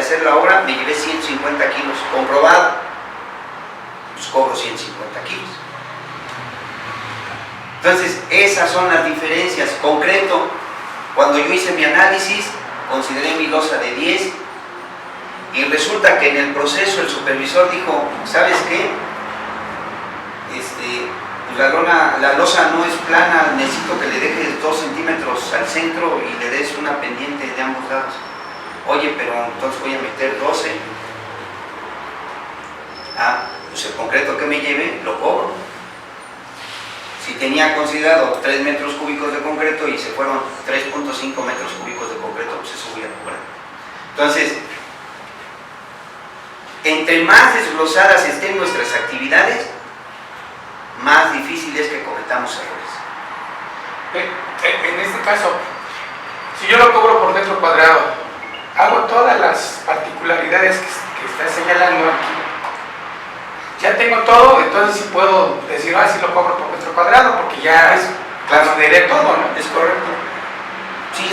hacer la obra me llevé 150 kilos, comprobado, pues cobro 150 kilos. Entonces, esas son las diferencias. Concreto, cuando yo hice mi análisis, consideré mi losa de 10 y resulta que en el proceso el supervisor dijo, ¿sabes qué? La losa no es plana, necesito que le dejes 2 centímetros al centro y le des una pendiente de ambos lados. Oye, pero entonces voy a meter 12. Pues el concreto que me lleve lo cobro. Si tenía considerado 3 metros cúbicos de concreto y se fueron 3.5 metros cúbicos de concreto, pues eso voy a cobrar. Entonces, entre más desglosadas estén nuestras actividades, más difícil es que cometamos errores. En este caso, si yo lo cobro por metro cuadrado, hago todas las particularidades que está señalando aquí, ya tengo todo, entonces sí puedo decir, sí lo cobro por metro cuadrado, porque ya consideré todo, ¿no? Es correcto. Sí,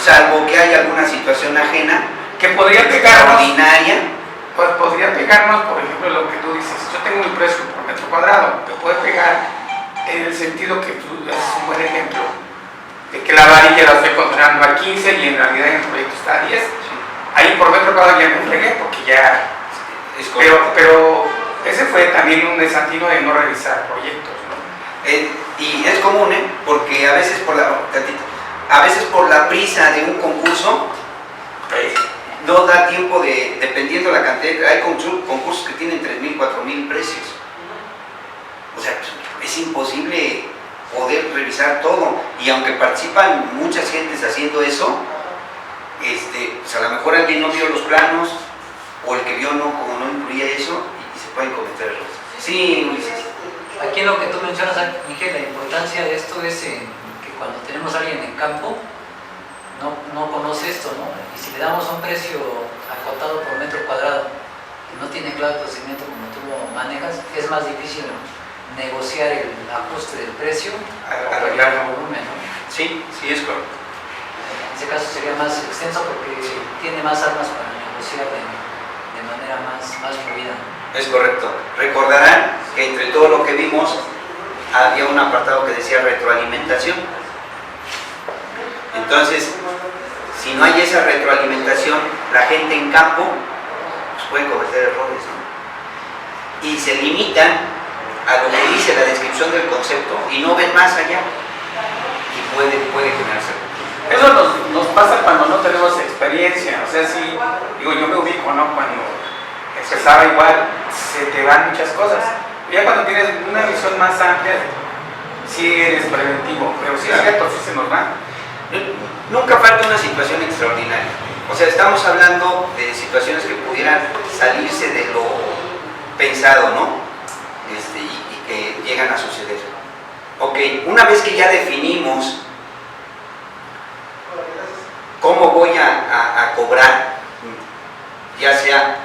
salvo que haya alguna situación ajena que podría pegarnos, extraordinaria. Pues podría pegarnos, por ejemplo, lo que tú dices, yo tengo mi precio por metro cuadrado, te puede pegar en el sentido que tú haces un buen ejemplo, de que la varilla la estoy considerando a 15 y en realidad en el proyecto está a 10. Sí. Ahí por metro cuadrado ya me fregué, porque ya... Pero ese fue también un desatino de no revisar proyectos, ¿no? Y es común, porque a veces por la prisa de un concurso, no da tiempo dependiendo de la cantidad, hay concursos que tienen 3,000, 4,000 precios. O sea, es imposible poder revisar todo, y aunque participan muchas gentes haciendo eso, pues a lo mejor alguien no vio los planos, o el que vio como no incluía eso, y se pueden cometer errores. Sí, Ulises. Aquí lo que tú mencionas, Miguel, la importancia de esto es que cuando tenemos a alguien en campo, no conoce esto, ¿no? Y si le damos un precio acotado por metro cuadrado y no tiene claro el conocimiento como tú lo manejas, es más difícil negociar el ajuste del precio arreglar el volumen, ¿no? Sí, es correcto. En ese caso sería más extenso porque tiene más armas para negociar de manera más fluida. Es correcto. Recordarán que entre todo lo que vimos había un apartado que decía retroalimentación. Entonces, si no hay esa retroalimentación, la gente en campo pues puede cometer errores, ¿no? Y se limitan a lo que dice la descripción del concepto y no ven más allá, y puede generarse. Eso nos pasa cuando no tenemos experiencia. O sea, si yo me ubico, ¿no? Cuando empezaba igual, se te van muchas cosas. Ya cuando tienes una visión más amplia, sí eres preventivo, pero sí es cierto, sí se nos va. Nunca falta una situación extraordinaria. O sea, estamos hablando de situaciones que pudieran salirse de lo pensado, ¿no? Y que llegan a suceder. Ok, una vez que ya definimos cómo voy a cobrar, ya sea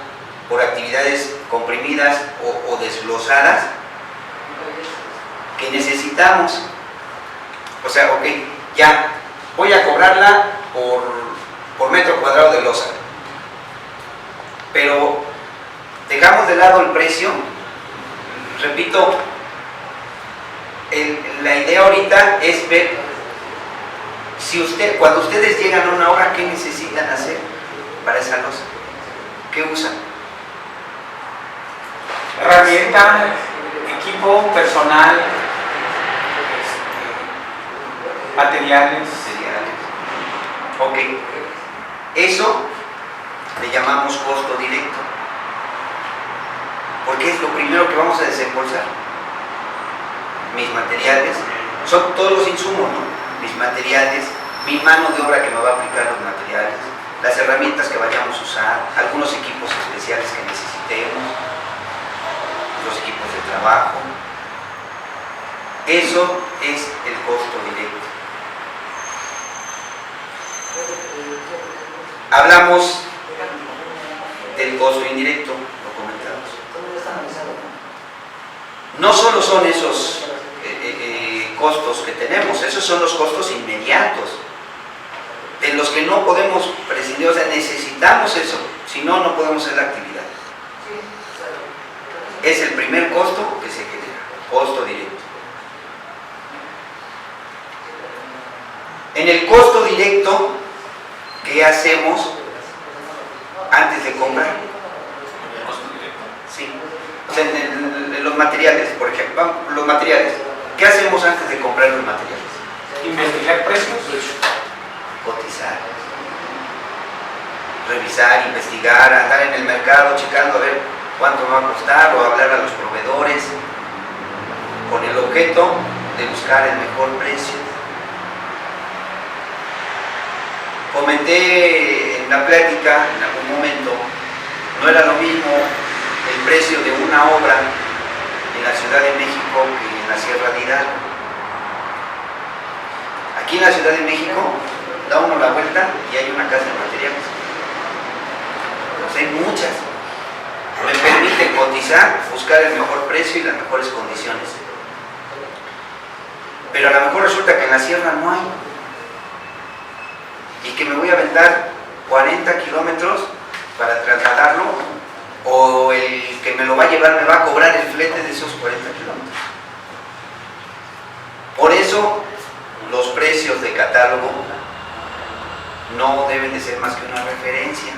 por actividades comprimidas o desglosadas, que necesitamos, o sea, ok, ya voy a cobrarla por metro cuadrado de losa, pero dejamos de lado el precio. Repito, la idea ahorita es ver cuando ustedes llegan a una obra, ¿qué necesitan hacer para esa losa? ¿Qué usan? Herramienta, equipo, personal, materiales. Ok, eso le llamamos costo directo, porque es lo primero que vamos a desembolsar. Mis materiales, son todos los insumos, ¿no? Mis materiales, mi mano de obra que me va a aplicar los materiales, las herramientas que vayamos a usar, algunos equipos especiales que necesitemos, los equipos de trabajo. Eso es el costo directo. Hablamos del costo indirecto, lo comentamos. No solo son esos costos que tenemos, esos son los costos inmediatos, de los que no podemos prescindir, o sea, necesitamos eso, Si no, no podemos hacer la actividad. Es el primer costo que se genera, costo directo. En el costo directo, ¿qué hacemos antes de comprar? Sí. O sea, en los materiales, por ejemplo, los materiales. ¿Qué hacemos antes de comprar los materiales? Investigar precios. Cotizar. Revisar, investigar, andar en el mercado checando a ver cuánto va a costar o hablar a los proveedores con el objeto de buscar el mejor precio. Comenté en la plática en algún momento, no era lo mismo el precio de una obra en la Ciudad de México que en la Sierra de Hidalgo. Aquí en la Ciudad de México da uno la vuelta y hay una casa de materiales. Pues hay muchas. Me permite cotizar, buscar el mejor precio y las mejores condiciones. Pero a lo mejor resulta que en la sierra no hay. Y que me voy a aventar 40 kilómetros para trasladarlo, o el que me lo va a llevar me va a cobrar el flete de esos 40 kilómetros. Por eso los precios de catálogo no deben de ser más que una referencia,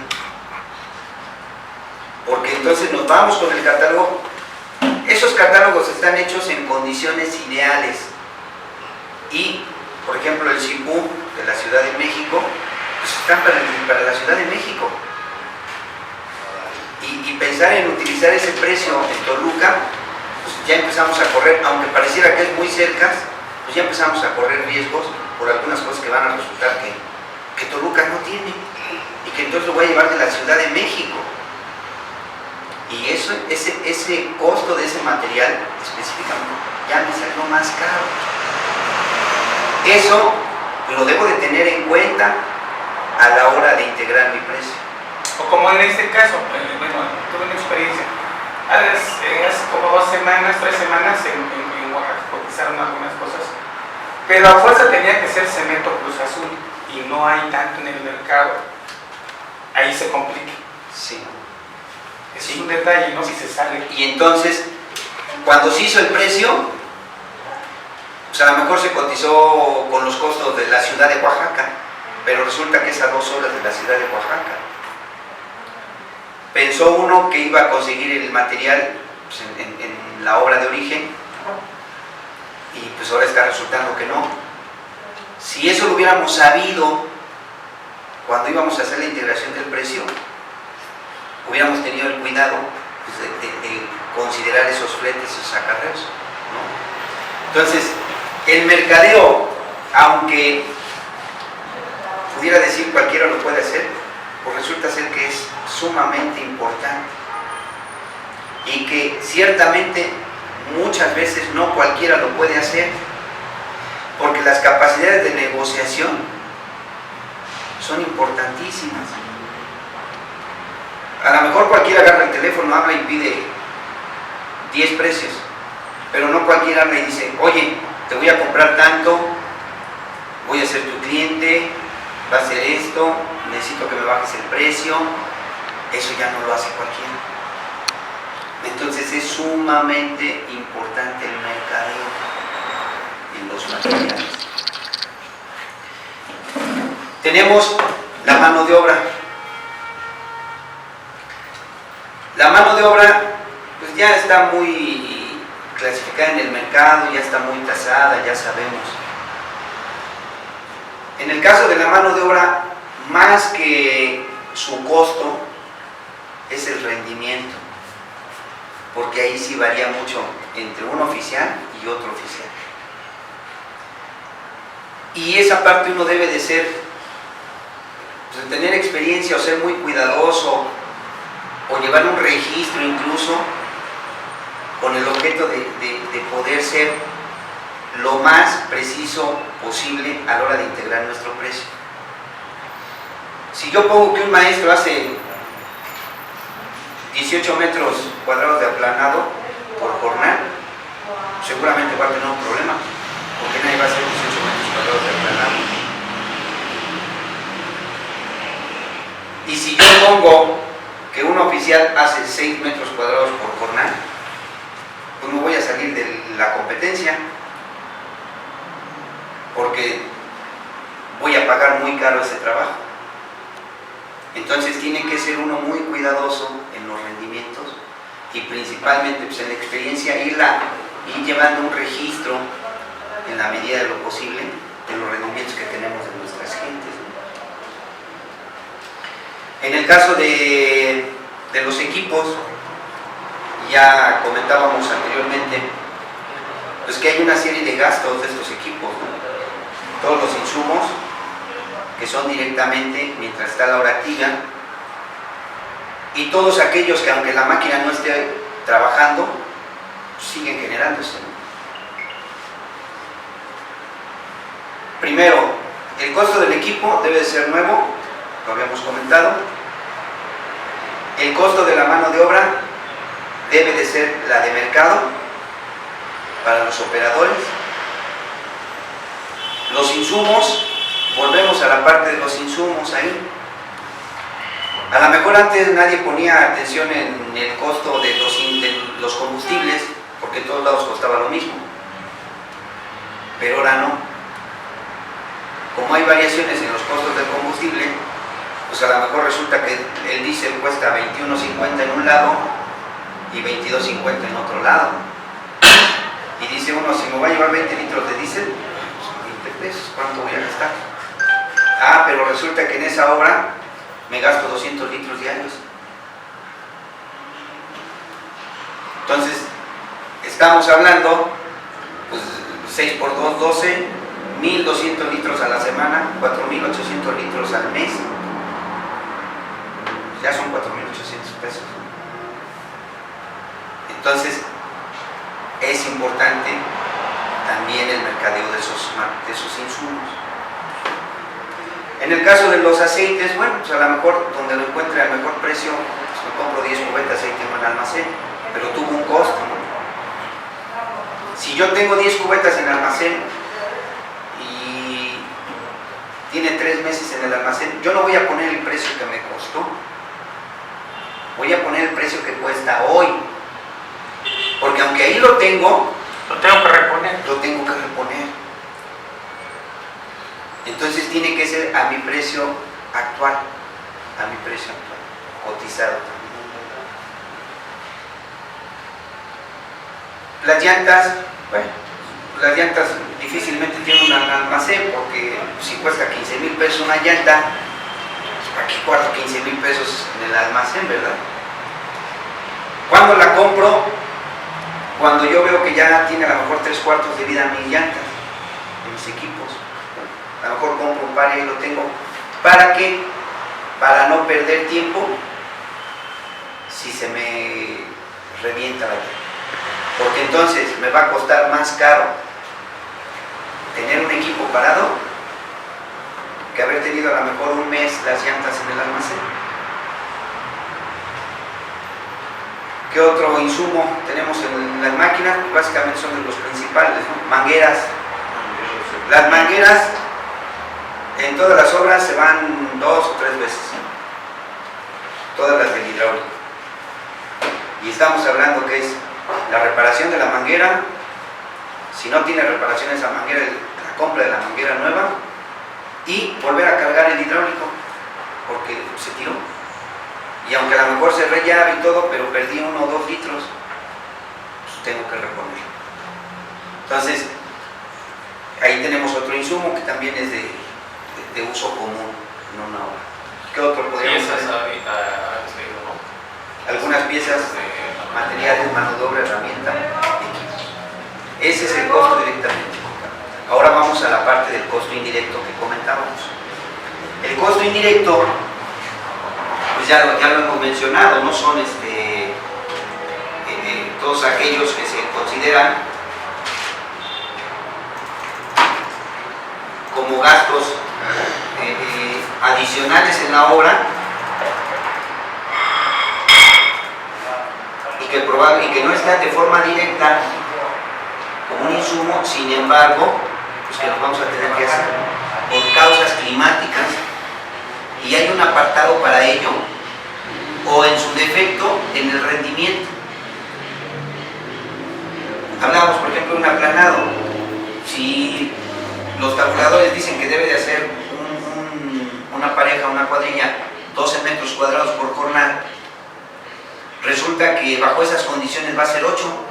porque entonces nos vamos con el catálogo. Esos catálogos están hechos en condiciones ideales y, por ejemplo, el Cipú de la Ciudad de México, pues están para la Ciudad de México. Y pensar en utilizar ese precio en Toluca, pues ya empezamos a correr, aunque pareciera que es muy cerca, pues ya empezamos a correr riesgos por algunas cosas que van a resultar que Toluca no tiene, y que entonces lo voy a llevar de la Ciudad de México. Y eso, ese costo de ese material específicamente ya me salió más caro. Eso lo debo de tener en cuenta a la hora de integrar mi precio. O como en este caso, bueno, tuve una experiencia. Hace como 2 semanas, 3 semanas en Oaxaca cotizaron algunas cosas, pero a fuerza tenía que ser cemento Cruz Azul y no hay tanto en el mercado. Ahí se complica. Sí. Es un detalle, ¿no? Si se sale. Y entonces, cuando se hizo el precio, pues a lo mejor se cotizó con los costos de la ciudad de Oaxaca, pero resulta que es a 2 horas de la ciudad de Oaxaca. Pensó uno que iba a conseguir el material pues, en la obra de origen, y pues ahora está resultando que no. Si eso lo hubiéramos sabido cuando íbamos a hacer la integración del precio, hubiéramos tenido el cuidado pues, de considerar esos fletes, esos acarreos, ¿no? Entonces, el mercadeo, aunque pudiera decir cualquiera lo puede hacer, pues resulta ser que es sumamente importante y que ciertamente muchas veces no cualquiera lo puede hacer, porque las capacidades de negociación son importantísimas. A lo mejor cualquiera agarra el teléfono, habla y pide 10 precios, pero no cualquiera habla y dice, oye, te voy a comprar tanto, voy a ser tu cliente, va a ser esto, necesito que me bajes el precio. Eso ya no lo hace cualquiera. Entonces es sumamente importante el mercadeo en los materiales. Tenemos la mano de obra. La mano de obra pues ya está muy clasificada en el mercado, ya está muy tasada, ya sabemos. En el caso de la mano de obra, más que su costo, es el rendimiento, porque ahí sí varía mucho entre un oficial y otro oficial. Y esa parte uno debe de ser, pues, de tener experiencia o ser muy cuidadoso, o llevar un registro incluso, con el objeto de poder ser lo más preciso posible a la hora de integrar nuestro precio. Si yo pongo que un maestro hace 18 metros cuadrados de aplanado por jornal, seguramente va a tener un problema, porque nadie va a hacer 18 metros cuadrados de aplanado. Y si yo pongo oficial hace 6 metros cuadrados por jornal, pues me voy a salir de la competencia, porque voy a pagar muy caro ese trabajo. Entonces tiene que ser uno muy cuidadoso en los rendimientos y principalmente pues, en la experiencia ir llevando un registro en la medida de lo posible de los rendimientos que tenemos de nuestras gentes. En el caso de los equipos, ya comentábamos anteriormente, pues que hay una serie de gastos de estos equipos, ¿no? Todos los insumos que son directamente mientras está la hora activa, y todos aquellos que aunque la máquina no esté trabajando, siguen generándose, ¿no? Primero, el costo del equipo debe de ser nuevo, lo habíamos comentado. El costo de la mano de obra debe de ser la de mercado para los operadores. Los insumos, volvemos a la parte de los insumos ahí. A lo mejor antes nadie ponía atención en el costo de los combustibles, porque en todos lados costaba lo mismo, pero ahora no. Como hay variaciones en los costos del combustible, pues a lo mejor resulta que el diésel cuesta 21.50 en un lado y 22.50 en otro lado. Y dice uno, si me voy a llevar 20 litros de diésel, pues 20 pesos, ¿cuánto voy a gastar? Ah, pero resulta que en esa obra me gasto 200 litros diarios. Entonces, estamos hablando, pues 6 por 2, 12, 1.200 litros a la semana, 4.800 litros al mes. Ya son 4.800 pesos. Entonces, es importante también el mercadeo de esos insumos. En el caso de los aceites, bueno, pues a lo mejor donde lo encuentre al mejor precio, pues me compro 10 cubetas de aceite en el almacén, pero tuvo un costo, ¿no? Si yo tengo 10 cubetas en el almacén y tiene 3 meses en el almacén, yo no voy a poner el precio que me costó, voy a poner el precio que cuesta hoy, porque aunque ahí lo tengo que reponer. Lo tengo que reponer. Entonces tiene que ser a mi precio actual, cotizado también. Las llantas, bueno, las llantas difícilmente tienen un almacén, porque si cuesta 15,000 pesos una llanta, pues aquí guardo 15,000 pesos en el almacén, ¿verdad? ¿Cuándo la compro? Cuando yo veo que ya tiene a lo mejor 3/4 de vida mis llantas, de mis equipos. A lo mejor compro un par y ahí lo tengo. ¿Para qué? Para no perder tiempo si se me revienta la llanta. Porque entonces me va a costar más caro tener un equipo parado que haber tenido a lo mejor un mes las llantas en el almacén. ¿Qué otro insumo tenemos en las máquinas? Básicamente son de los principales, ¿no? Mangueras. Las mangueras en todas las obras se van 2 o 3 veces, todas las del hidráulico. Y estamos hablando que es la reparación de la manguera, si no tiene reparación esa manguera, la compra de la manguera nueva, y volver a cargar el hidráulico, porque se tiró. Y aunque a lo mejor cerré llave y todo, pero perdí 1 o 2 litros, pues tengo que reponer. Entonces, ahí tenemos otro insumo que también es de uso común, no una obra. ¿Qué otro podríamos hacer? Algunas piezas, materiales, mano de obra, herramienta, equipos. Ese es el costo directamente. Ahora vamos a la parte del costo indirecto que comentábamos. El costo indirecto, pues ya lo hemos mencionado, no son todos aquellos que se consideran como gastos adicionales en la obra y que no están de forma directa como un insumo, sin embargo, pues que los vamos a tener que hacer por causas climáticas, y hay un apartado para ello o en su defecto en el rendimiento. Hablamos, por ejemplo, de un aplanado. Si los tabuladores dicen que debe de hacer una pareja, una cuadrilla, 12 metros cuadrados por jornada, resulta que bajo esas condiciones va a ser 8.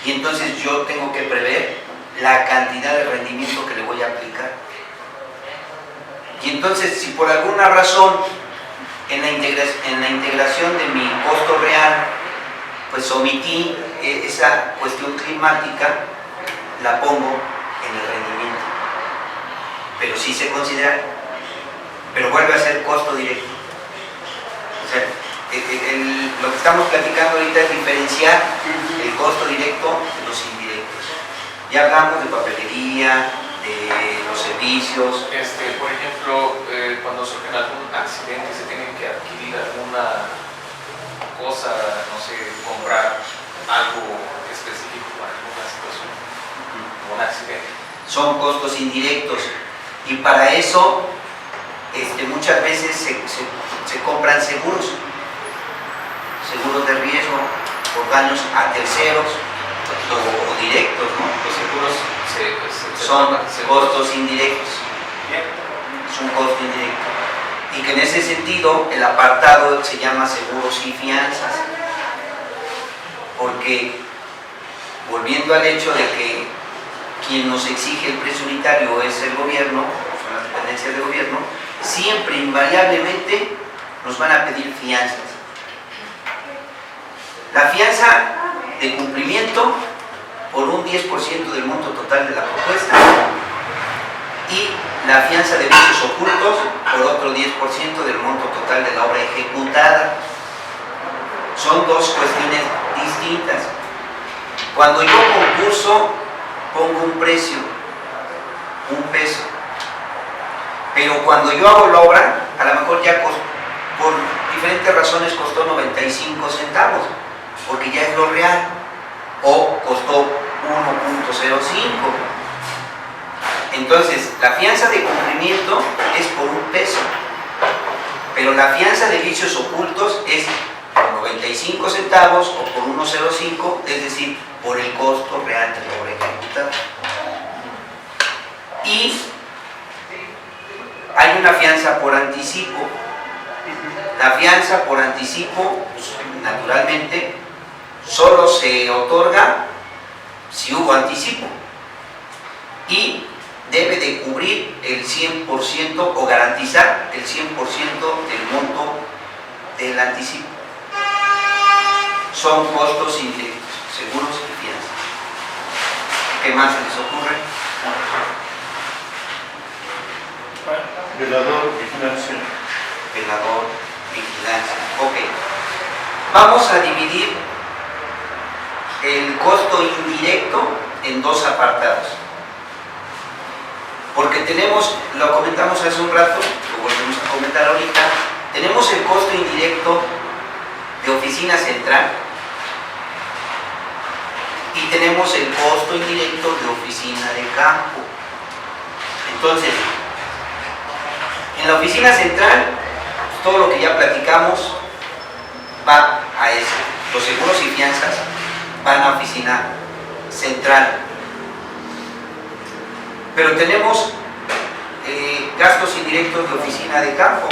Y entonces yo tengo que prever la cantidad de rendimiento que le voy a aplicar. Y entonces, si por alguna razón en la integración de mi costo real, pues omití esa cuestión climática, la pongo en el rendimiento. Pero sí se considera, pero vuelve a ser costo directo. O sea, lo que estamos platicando ahorita es diferenciar el costo directo de los indirectos. Ya hablamos de papelería, de los servicios. Por ejemplo, cuando surge algún accidente, se tienen que adquirir alguna cosa, no sé, comprar algo específico para alguna situación, un accidente. Son costos indirectos y para eso muchas veces se compran seguros de riesgo por daños a terceros o directos, ¿no? Los seguros son costos indirectos. Es un costo indirecto. Y que en ese sentido el apartado se llama seguros y fianzas. Porque, volviendo al hecho de que quien nos exige el precio unitario es el gobierno, son las dependencias del gobierno, siempre, invariablemente, nos van a pedir fianzas. La fianza de cumplimiento por un 10% del monto total de la propuesta y la fianza de vicios ocultos por otro 10% del monto total de la obra ejecutada. Son dos cuestiones distintas. Cuando yo concurso, pongo un precio, un peso. Pero cuando yo hago la obra, a lo mejor ya por diferentes razones costó 95 centavos, porque ya es lo real, o costó 1.05. Entonces, la fianza de cumplimiento es por un peso, pero la fianza de vicios ocultos es por 95 centavos o por 1.05, es decir, por el costo real de la obra ejecutada. Y hay una fianza por anticipo. La fianza por anticipo, pues, naturalmente, solo se otorga si hubo anticipo y debe de cubrir el 100% o garantizar el 100% del monto del anticipo. Son costos indirectos, seguros y fianzas. ¿Qué más se les ocurre? Velador, vigilancia. Velador, vigilancia. Ok. Vamos a dividir el costo indirecto en dos apartados. Porque tenemos, lo comentamos hace un rato, lo volvemos a comentar ahorita, tenemos el costo indirecto de oficina central y tenemos el costo indirecto de oficina de campo. Entonces, en la oficina central, todo lo que ya platicamos va a eso. Los seguros y fianzas van a oficina central. Pero tenemos gastos indirectos de oficina de campo.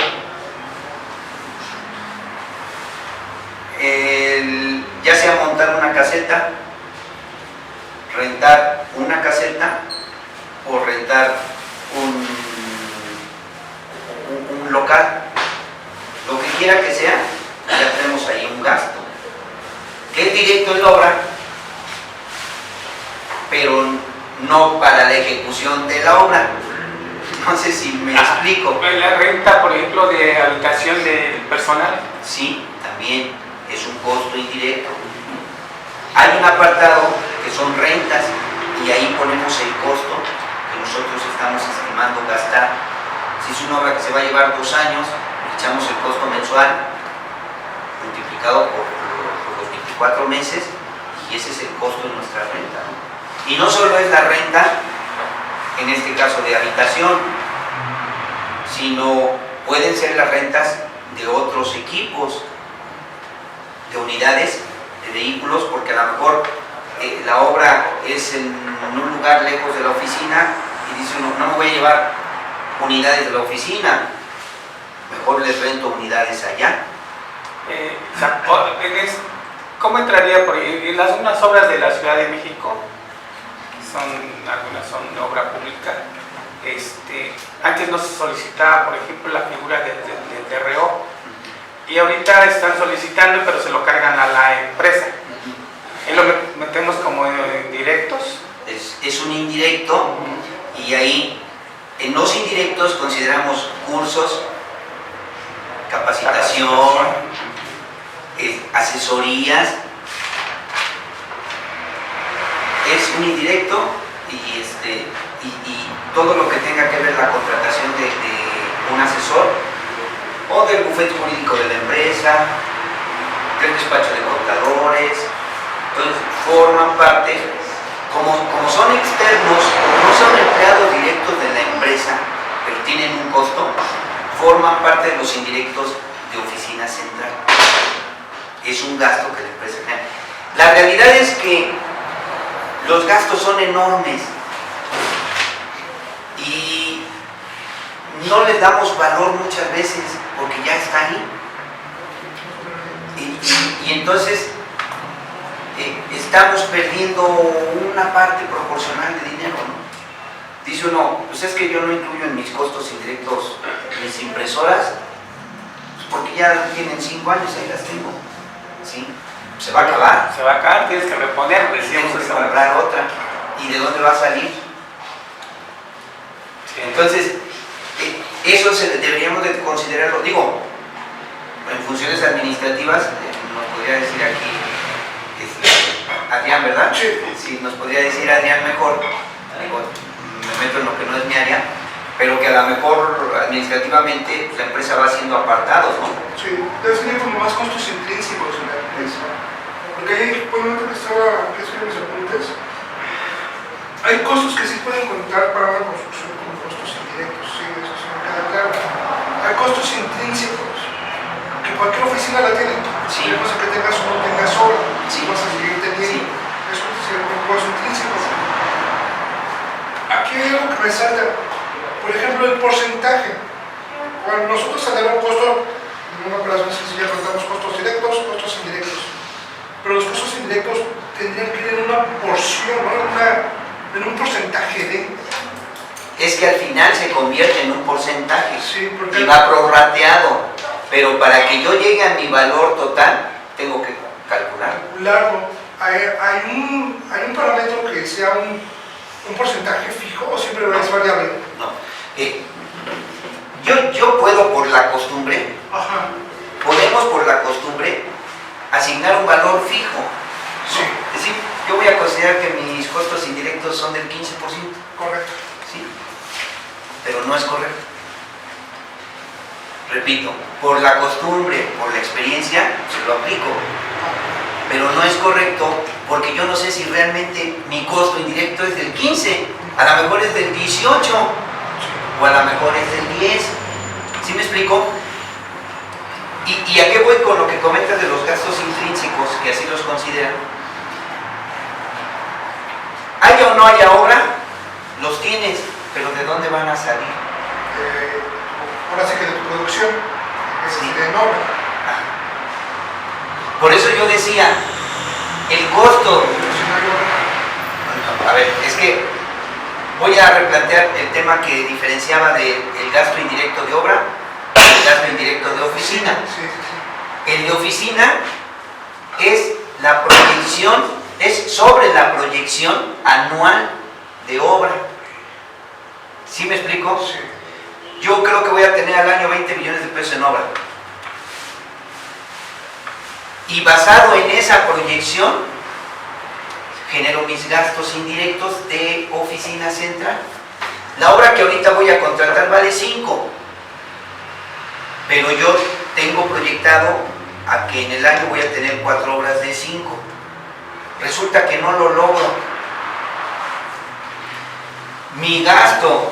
Ya sea montar una caseta, rentar una caseta o rentar un local, lo que quiera que sea, ya tenemos ahí un gasto que es directo en la obra, pero no para la ejecución de la obra. No sé si me explico. La renta, por ejemplo, de habitación del personal. Sí, también es un costo indirecto. Hay un apartado que son rentas y ahí ponemos el costo que nosotros estamos estimando gastar. Si es una obra que se va a llevar 2 años, echamos el costo mensual multiplicado por los 24 meses y ese es el costo de nuestra renta, ¿no? Y no solo es la renta, en este caso de habitación, sino pueden ser las rentas de otros equipos, de unidades, de vehículos, porque a lo mejor la obra es en un lugar lejos de la oficina y dice uno, no me voy a llevar unidades de la oficina, mejor les rento unidades allá. ¿Cómo entraría por ahí? En unas obras de la Ciudad de México, algunas son de obra pública, antes no se solicitaba, por ejemplo, la figura del DRO, y ahorita están solicitando, pero se lo cargan a la empresa. Y lo metemos como indirectos. Es un indirecto, y ahí en los indirectos consideramos cursos, capacitación, asesorías. Es un indirecto y todo lo que tenga que ver la contratación de un asesor o del bufete jurídico de la empresa, del despacho de contadores. Entonces forman parte, como son externos, como no son empleados directos de la empresa, pero tienen un costo, forman parte de los indirectos de oficina central. Es un gasto que la empresa genera. La realidad es que los gastos son enormes y no les damos valor muchas veces porque ya está ahí. Y entonces estamos perdiendo una parte proporcional de dinero, ¿no? Dice uno, pues es que yo no incluyo en mis costos indirectos mis impresoras, pues porque ya tienen 5 años, ahí las tengo, ¿sí? Se va a acabar. Se va a acabar, tienes que reponer, Tienes que comprar otra. ¿Y de dónde va a salir? Sí. Entonces, eso deberíamos de considerarlo. Digo, en funciones administrativas, nos podría decir aquí Adrián, ¿verdad? Sí, nos podría decir Adrián mejor. Digo, me meto en lo que no es mi área, pero que a lo mejor administrativamente la empresa va haciendo apartados, ¿no? Sí, debe tener como más costos intrínsecos en la empresa. Porque ahí, por ejemplo, que estaba haciendo mis apuntes, hay costos que sí pueden contar para una construcción como costos indirectos, sí, eso sí me queda claro. Hay costos intrínsecos, que cualquier oficina la tiene. Sí. No cosa que tengas o no tengas obra, Sí. vas a seguir teniendo. Sí. Eso es un costo intrínseco. Aquí hay algo que resalta, por ejemplo, el porcentaje. Cuando nosotros tenemos un costo, en una operación sencilla contamos costos directos, costos indirectos. Pero los costos indirectos tendrían que ir en una porción, ¿no? en un porcentaje de. Es que al final se convierte en un porcentaje, Sí, porque y va prorrateado, pero para que yo llegue a mi valor total, tengo que calcular. Largo. Hay un parámetro que sea un porcentaje fijo o siempre es variable. No. Yo puedo por la costumbre, Ajá. podemos por la costumbre asignar un valor fijo. Sí, Es decir, yo voy a considerar que mis costos indirectos son del 15%, correcto. ¿sí? Pero no es correcto. Repito, por la costumbre, por la experiencia, se lo aplico. Pero no es correcto porque yo no sé si realmente mi costo indirecto es del 15, a lo mejor es del 18 o a lo mejor es del 10. ¿Sí me explico? ¿Y a qué voy con lo que comentas de los gastos intrínsecos, que así los consideran? Haya o no haya obra, los tienes, pero ¿de dónde van a salir? Ahora sí que de tu producción, es Sí. de obra. Por eso yo decía, el costo... Si no hay obra. A ver, es que voy a replantear el tema que diferenciaba del gasto indirecto de obra y el gasto indirecto de oficina. Sí, sí, sí. El de oficina es la proyección, es sobre la proyección anual de obra. ¿Sí me explico? Sí. Yo creo que voy a tener al año 20 millones de pesos en obra. Y basado en esa proyección, genero mis gastos indirectos de oficina central. La obra que ahorita voy a contratar vale 5, pero yo tengo proyectado a que en el año voy a tener 4 obras de 5. Resulta que no lo logro. Mi gasto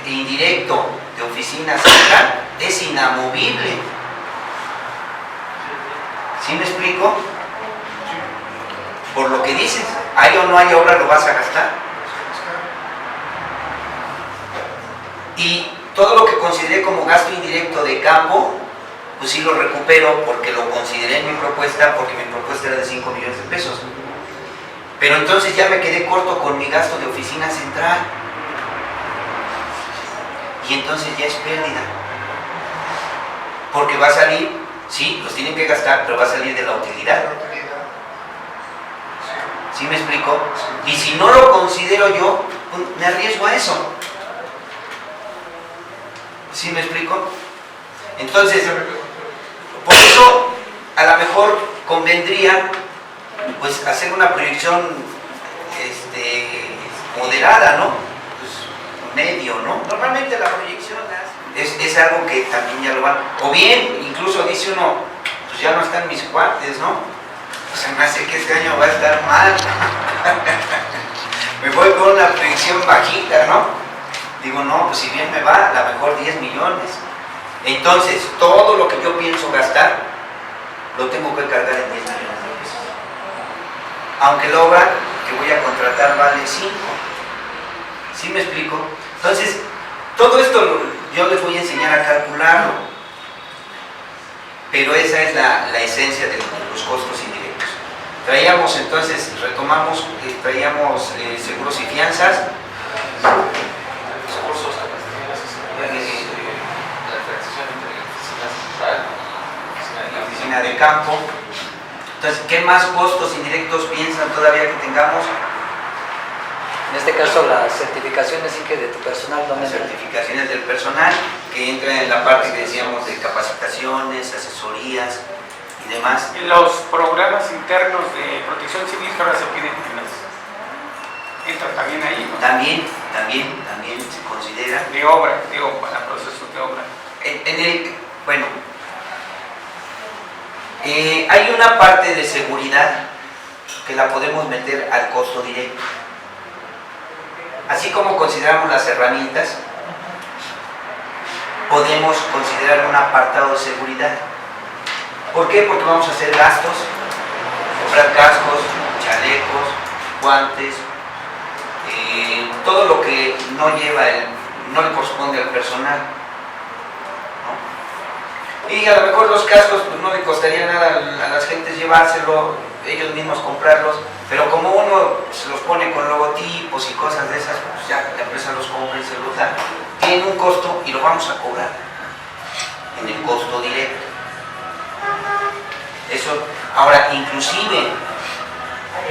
indirecto de oficina central es inamovible. ¿Sí me explico? Por lo que dices, hay o no hay obra, lo vas a gastar. Y todo lo que consideré como gasto indirecto de campo, pues sí lo recupero porque lo consideré en mi propuesta, porque mi propuesta era de 5 millones de pesos. Pero entonces ya me quedé corto con mi gasto de oficina central. Y entonces ya es pérdida. Porque va a salir, sí, los tienen que gastar, pero va a salir de la utilidad. ¿Sí me explico? Y si no lo considero yo, pues me arriesgo a eso. ¿Sí me explico? Entonces, por eso a lo mejor convendría pues hacer una proyección moderada, ¿no? Pues, medio, ¿no? Normalmente la proyección es algo que también ya lo van. O bien, incluso dice uno, pues ya no están mis cuates, ¿no? O sea, me hace que este año va a estar mal. Me voy con una proyección bajita, ¿no? Digo, no, pues si bien me va, a lo mejor 10 millones. Entonces, todo lo que yo pienso gastar, lo tengo que cargar en 10 millones de pesos. Aunque la obra que voy a contratar vale 5. ¿Sí me explico? Entonces, todo esto yo les voy a enseñar a calcularlo. Pero esa es la esencia de los costos indirectos. Traíamos entonces, retomamos, traíamos seguros y fianzas. Cursos, capacitaciones, la diferenciación entre la oficina central y La oficina de campo. Entonces, ¿qué más costos indirectos piensan todavía que tengamos? En este caso, las certificaciones sí que de tu personal, ¿dónde Las entran? certificaciones del personal, que entran en la parte que decíamos de capacitaciones, asesorías y demás. Y los programas internos de protección civil que ahora se piden entran también ahí, ¿no? También se considera. De obra, digo, para procesos de obra. Bueno, hay una parte de seguridad que la podemos meter al costo directo. Así como consideramos las herramientas, podemos considerar un apartado de seguridad. ¿Por qué? Porque vamos a hacer gastos, comprar cascos, chalecos, guantes, todo lo que no le corresponde al personal, ¿no? Y a lo mejor los cascos pues no le costaría nada a las gentes llevárselo, ellos mismos comprarlos, pero como uno se los pone con logotipos y cosas de esas, pues ya la empresa los compra y se los da. Tienen un costo y lo vamos a cobrar en el costo directo. Eso, ahora, inclusive,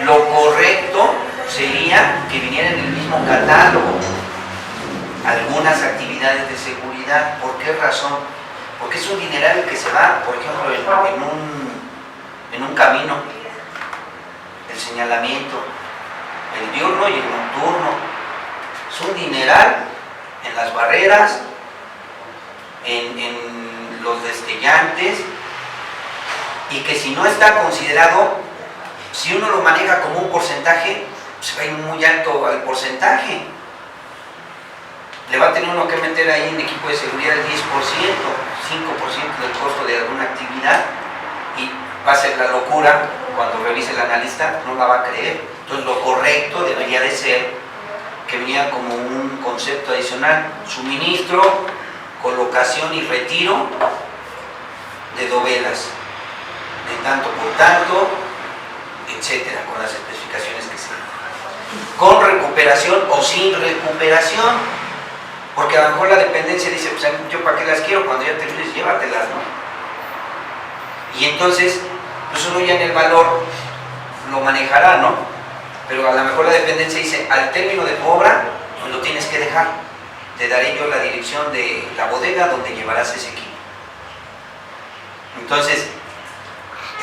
lo correcto sería que vinieran en el mismo catálogo algunas actividades de seguridad. ¿Por qué razón? Porque es un dineral que se va, por ejemplo, en un camino, el señalamiento, el diurno y el nocturno. Es un dineral en las barreras, en los destellantes, y que si no está considerado, si uno lo maneja como un porcentaje, se va a ir muy alto al porcentaje. Le va a tener uno que meter ahí en equipo de seguridad el 10%, 5% del costo de alguna actividad, y va a ser la locura cuando revise el analista, no la va a creer. Entonces lo correcto debería de ser que viniera como un concepto adicional: suministro, colocación y retiro de dovelas, de tanto por tanto, etcétera, con las especificaciones que sean, con recuperación o sin recuperación, porque a lo mejor la dependencia dice, pues yo para qué las quiero, cuando ya termines llévatelas, ¿no? Y entonces, pues uno ya en el valor lo manejará, ¿no? Pero a lo mejor la dependencia dice, al término de tu obra, pues lo tienes que dejar, te daré yo la dirección de la bodega donde llevarás ese equipo. Entonces,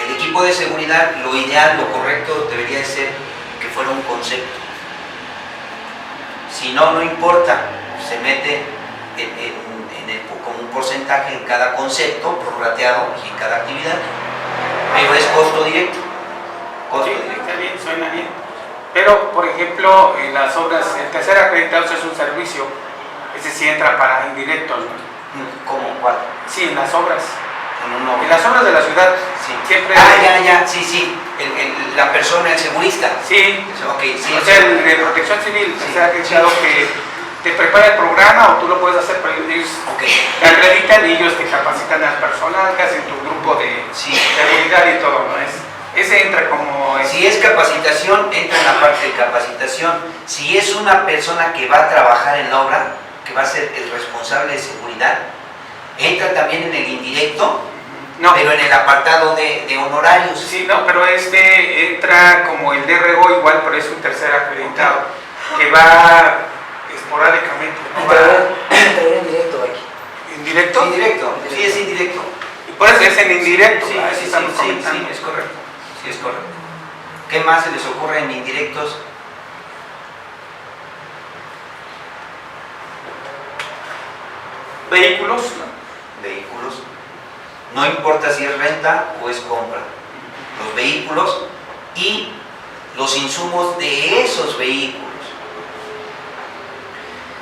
el equipo de seguridad, lo ideal, lo correcto debería de ser que fuera un concepto. Si no, no importa, se mete como un porcentaje en cada concepto, prorrateado y en cada actividad, pero es costo directo. Costo Sí, directo. está bien, suena bien. Pero, por ejemplo, en las obras, el tercer acreditado es un servicio Ese sí entra para indirectos, ¿no? ¿Cómo cuál? Sí, en las obras. En En las obras de la ciudad, Sí. siempre... Ya, sí. La persona, el segurista. Sí, Ok, sí. o sea, el de protección civil, Sí. o sea, que es algo que te prepara el programa o tú lo puedes hacer, pero ellos Ok. te acreditan y ellos te capacitan al personal, que hacen tu grupo de Sí. seguridad y todo, ¿no? Ese entra como... Si es capacitación, entra en la parte de capacitación. Si es una persona que va a trabajar en la obra, que va a ser el responsable de seguridad, entra también en el indirecto, No, pero en el apartado de honorarios. sí, no, pero entra como el DRO igual, pero es un tercer acreditado, que va esporádicamente, ¿no? Entraría en directo aquí. ¿Indirecto? Indirecto, sí es indirecto. Y por eso es en indirecto, Sí, así sí, estamos sí, comentando. sí, es correcto. Sí, es correcto. ¿Qué más se les ocurre en indirectos? Vehículos, ¿no? Vehículos. No importa si es renta o es compra. Los vehículos y los insumos de esos vehículos.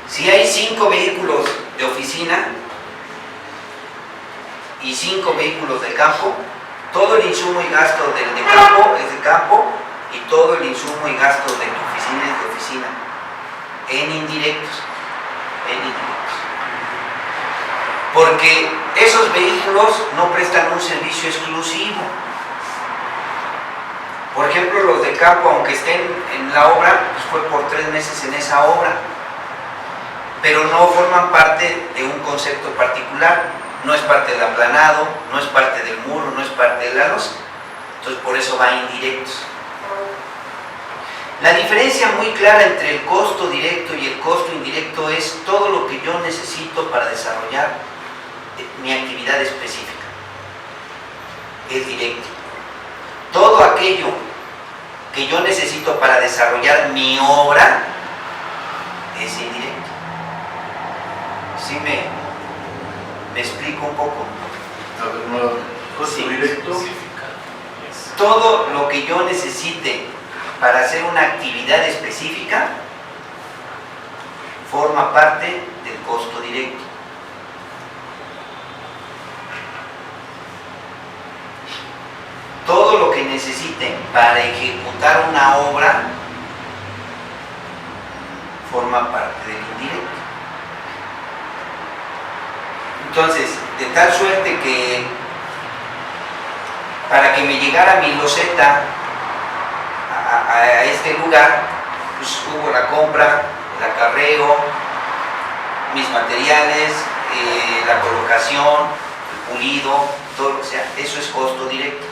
Si hay 5 vehículos de oficina y 5 vehículos de campo, todo el insumo y gasto del de campo es de campo y todo el insumo y gasto de tu oficina es de oficina. En indirectos. En indirectos. Porque esos vehículos no prestan un servicio exclusivo. Por ejemplo, los de campo, aunque estén en la obra, pues fue por 3 meses en esa obra, pero no forman parte de un concepto particular, no es parte del aplanado, no es parte del muro, no es parte de la losa, entonces por eso va indirectos. La diferencia muy clara entre el costo directo y el costo indirecto es todo lo que yo necesito para desarrollar mi actividad específica. Es directo. Todo aquello que yo necesito para desarrollar mi obra es indirecto. ¿Sí me explico un poco? A ver, nuevamente. Costo Sí. directo. Todo lo que yo necesite para hacer una actividad específica forma parte del costo directo. Todo lo que necesiten para ejecutar una obra forma parte del indirecto. Entonces, de tal suerte que para que me llegara mi loseta a este lugar, pues hubo la compra, el acarreo, mis materiales, la colocación, el pulido, todo lo que sea, eso es costo directo.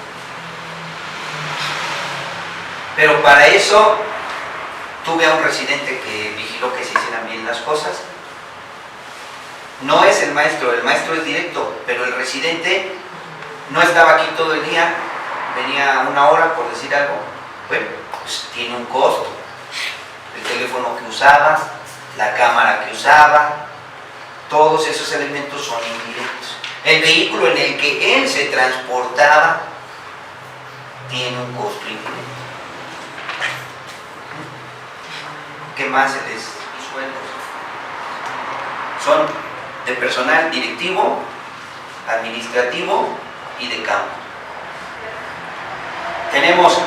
Pero para eso tuve a un residente que vigiló que se hicieran bien las cosas. No es el maestro es directo, pero el residente no estaba aquí todo el día, venía 1 hora por decir algo. Bueno, pues tiene un costo. El teléfono que usaba, la cámara que usaba, todos esos elementos son indirectos. El vehículo en el que él se transportaba tiene un costo indirecto. ¿Qué más se les sueldos? Son de personal directivo, administrativo y de campo. Tenemos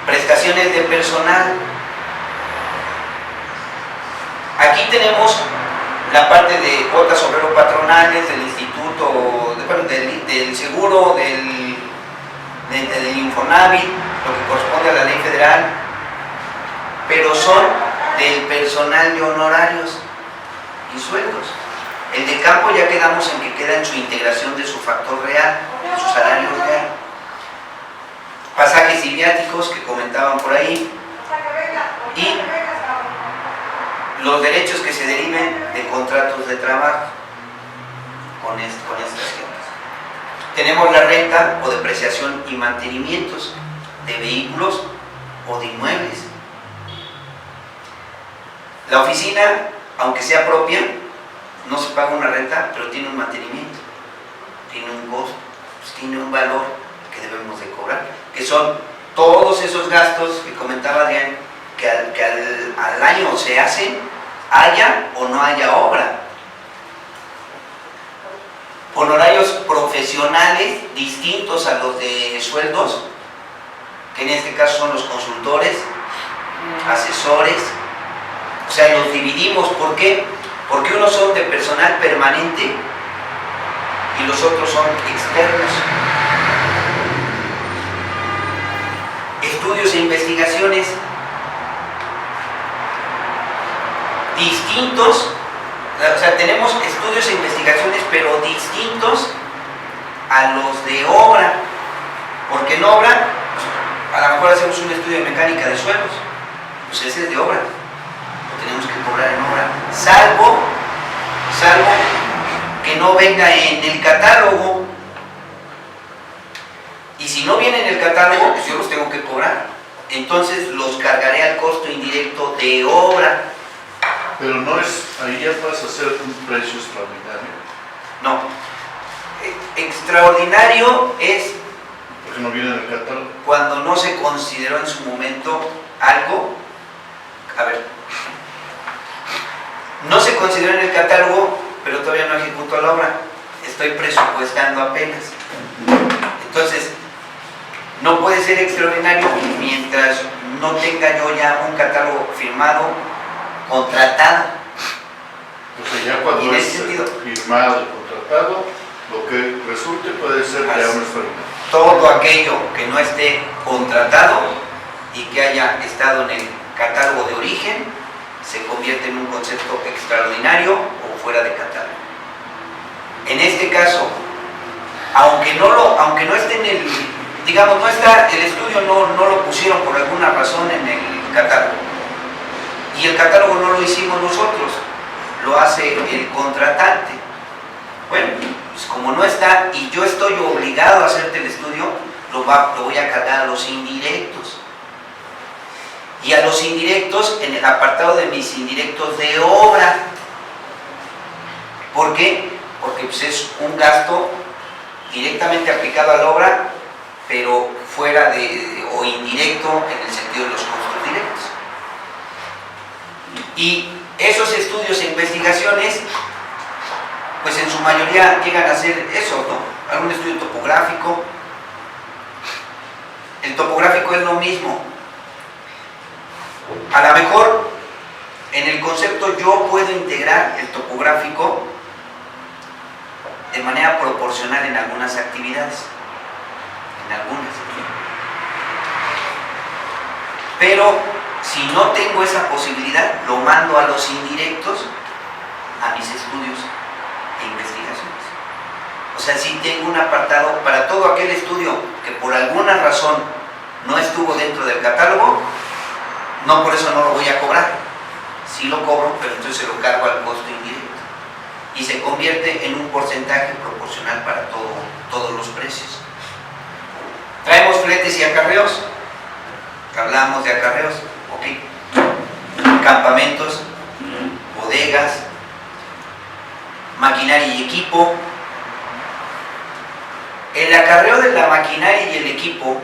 prestaciones de personal. Aquí tenemos la parte de cuotas obrero-patronales del instituto, del seguro, del Infonavit, lo que corresponde a la ley federal, pero son del personal de honorarios y sueldos. El de campo ya quedamos en que queda en su integración de su factor real, de su salario real. Pasajes y viáticos que comentaban por ahí, y los derechos que se deriven de contratos de trabajo con estas gentes. Tenemos la renta o depreciación y mantenimientos de vehículos o de inmuebles. La oficina, aunque sea propia, no se paga una renta, pero tiene un mantenimiento, tiene un costo, pues tiene un valor que debemos de cobrar, que son todos esos gastos que comentaba Adrián, que al año se hacen, haya o no haya obra. profesionales distintos a los de sueldos, que en este caso son los consultores, asesores. O sea, los dividimos. ¿Por qué? Porque unos son de personal permanente y los otros son externos. Estudios e investigaciones distintos, o sea, tenemos estudios e investigaciones pero distintos a los de obra, porque en obra, pues, a lo mejor hacemos un estudio de mecánica de suelos, pues ese es de obra, lo tenemos que cobrar en obra, salvo que no venga en el catálogo. Y si no viene en el catálogo, pues yo los tengo que cobrar. Entonces los cargaré al costo indirecto de obra. Pero no es, ahí ya pasa a ser un precio extraordinario. No. Extraordinario es Porque no viene en el catálogo. cuando no se consideró en su momento algo. A ver. No se consideró en el catálogo, pero todavía no ejecutó la obra. Estoy presupuestando apenas. Entonces, no puede ser extraordinario mientras no tenga yo ya un catálogo firmado, contratado. O sea, ya cuando Y en es ese sentido, firmado y contratado, lo que resulte puede ser ya un extraordinario. todo aquello que no esté contratado y que haya estado en el catálogo de origen se convierte en un concepto extraordinario o fuera de catálogo. En este caso, aunque no esté en el, digamos, no está, el estudio no lo pusieron por alguna razón en el catálogo, y el catálogo no lo hicimos nosotros, lo hace el contratante. Bueno, pues como no está y yo estoy obligado a hacerte el estudio, lo voy a cargar a los indirectos. Y a los indirectos en el apartado de mis indirectos de obra. ¿Por qué? Porque pues es un gasto directamente aplicado a la obra, pero fuera de, o indirecto en el sentido de los costos directos. Y esos estudios e investigaciones, pues en su mayoría llegan a ser eso, ¿no? Algún estudio topográfico. El topográfico es lo mismo. A lo mejor en el concepto yo puedo integrar el topográfico de manera proporcional en algunas actividades, en algunas. Pero si no tengo esa posibilidad, lo mando a los indirectos, a mis estudios e investigaciones. O sea, si tengo un apartado para todo aquel estudio que por alguna razón no estuvo dentro del catálogo, no por eso no lo voy a cobrar. Sí lo cobro, pero entonces se lo cargo al costo indirecto. Y se convierte en un porcentaje proporcional para todos los precios. Traemos fletes y acarreos. Hablamos de acarreos, ok. Campamentos, bodegas, maquinaria y equipo. El acarreo de la maquinaria y el equipo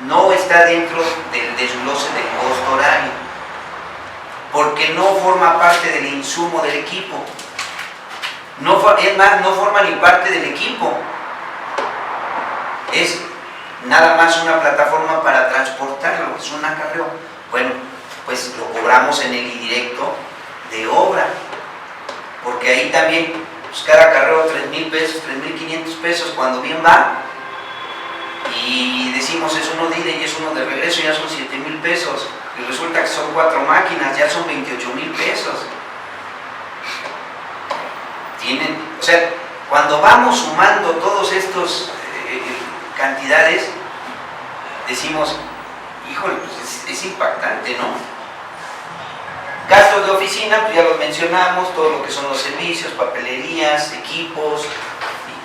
no está dentro del desglose del costo horario, porque no forma parte del insumo del equipo. Es más, no forma ni parte del equipo. Es nada más una plataforma para transportarlo, es un acarreo. Bueno, pues lo cobramos en el indirecto de obra, porque ahí también, pues cada acarreo 3,000 pesos, 3,500 pesos cuando bien va, y decimos es uno de ida y es uno de regreso, ya son 7,000 pesos, y resulta que son 4 máquinas, ya son 28,000 pesos. O sea, cuando vamos sumando todos estos cantidades, decimos, híjole, pues es impactante, ¿no? Gastos de oficina, pues ya los mencionamos, todo lo que son los servicios, papelerías, equipos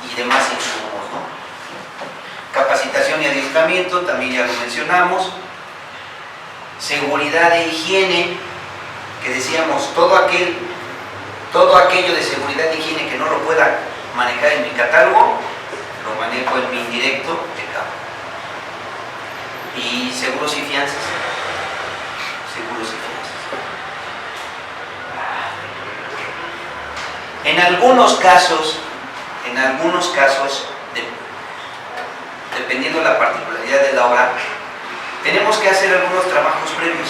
y demás insumos, ¿no? Capacitación y adiestramiento, también ya lo mencionamos. Seguridad e higiene, que decíamos, todo aquello de seguridad e higiene que no lo pueda manejar en mi catálogo, lo manejo en mi indirecto de cabo. Y seguros y fianzas. Seguros y fianzas. En algunos casos, dependiendo de la particularidad de la obra, tenemos que hacer algunos trabajos previos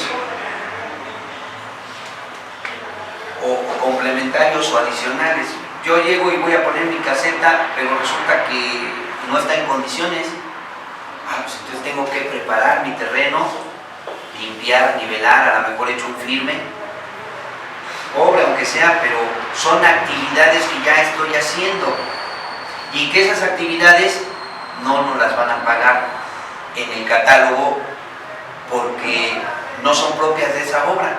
o complementarios o adicionales. Yo llego y voy a poner mi caseta, pero resulta que no está en condiciones. Pues entonces tengo que preparar mi terreno, limpiar, nivelar, a lo mejor he hecho un firme, pobre aunque sea, pero son actividades que ya estoy haciendo y que esas actividades no nos las van a pagar en el catálogo porque no son propias de esa obra.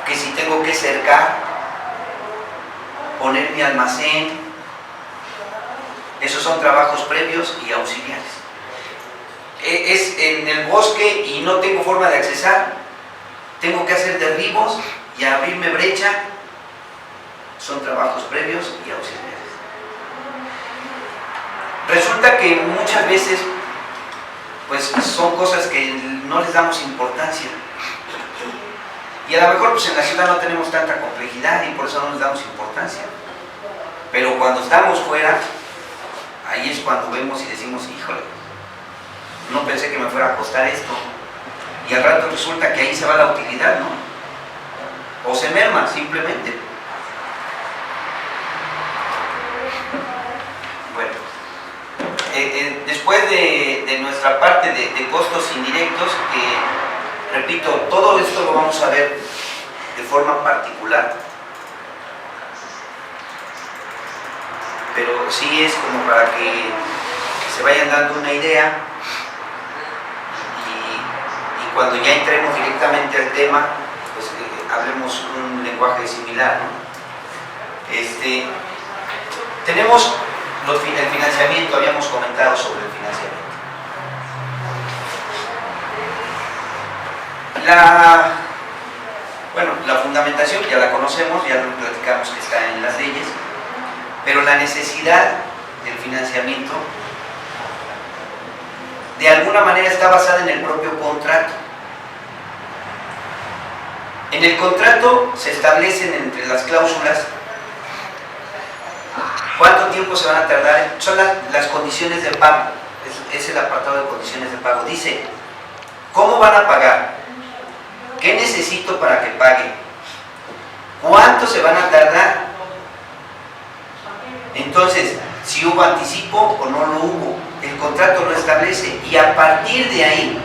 Que si tengo que cercar, poner mi almacén, esos son trabajos previos y auxiliares. Es en el bosque y no tengo forma de accesar, tengo que hacer derribos y abrirme brecha, son trabajos previos y auxiliares. Resulta que muchas veces pues son cosas que no les damos importancia y a lo mejor pues en la ciudad no tenemos tanta complejidad y por eso no les damos importancia, pero cuando estamos fuera, ahí es cuando vemos y decimos, híjole, no pensé que me fuera a costar esto, y al rato resulta que ahí se va la utilidad, ¿no? O se merma simplemente. Bueno, después de nuestra parte de costos indirectos, repito, todo esto lo vamos a ver de forma particular, pero sí es como para que se vayan dando una idea y cuando ya entremos directamente al tema, pues hablemos un lenguaje similar, ¿no? Tenemos el financiamiento, habíamos comentado sobre el financiamiento. La fundamentación ya la conocemos, ya lo platicamos que está en las leyes, pero la necesidad del financiamiento de alguna manera está basada en el propio contrato. En el contrato se establecen entre las cláusulas cuánto tiempo se van a tardar, son las condiciones de pago, es el apartado de condiciones de pago. Dice, ¿cómo van a pagar? ¿Qué necesito para que paguen? ¿Cuánto se van a tardar? Entonces, si hubo anticipo o no lo hubo, el contrato lo establece y a partir de ahí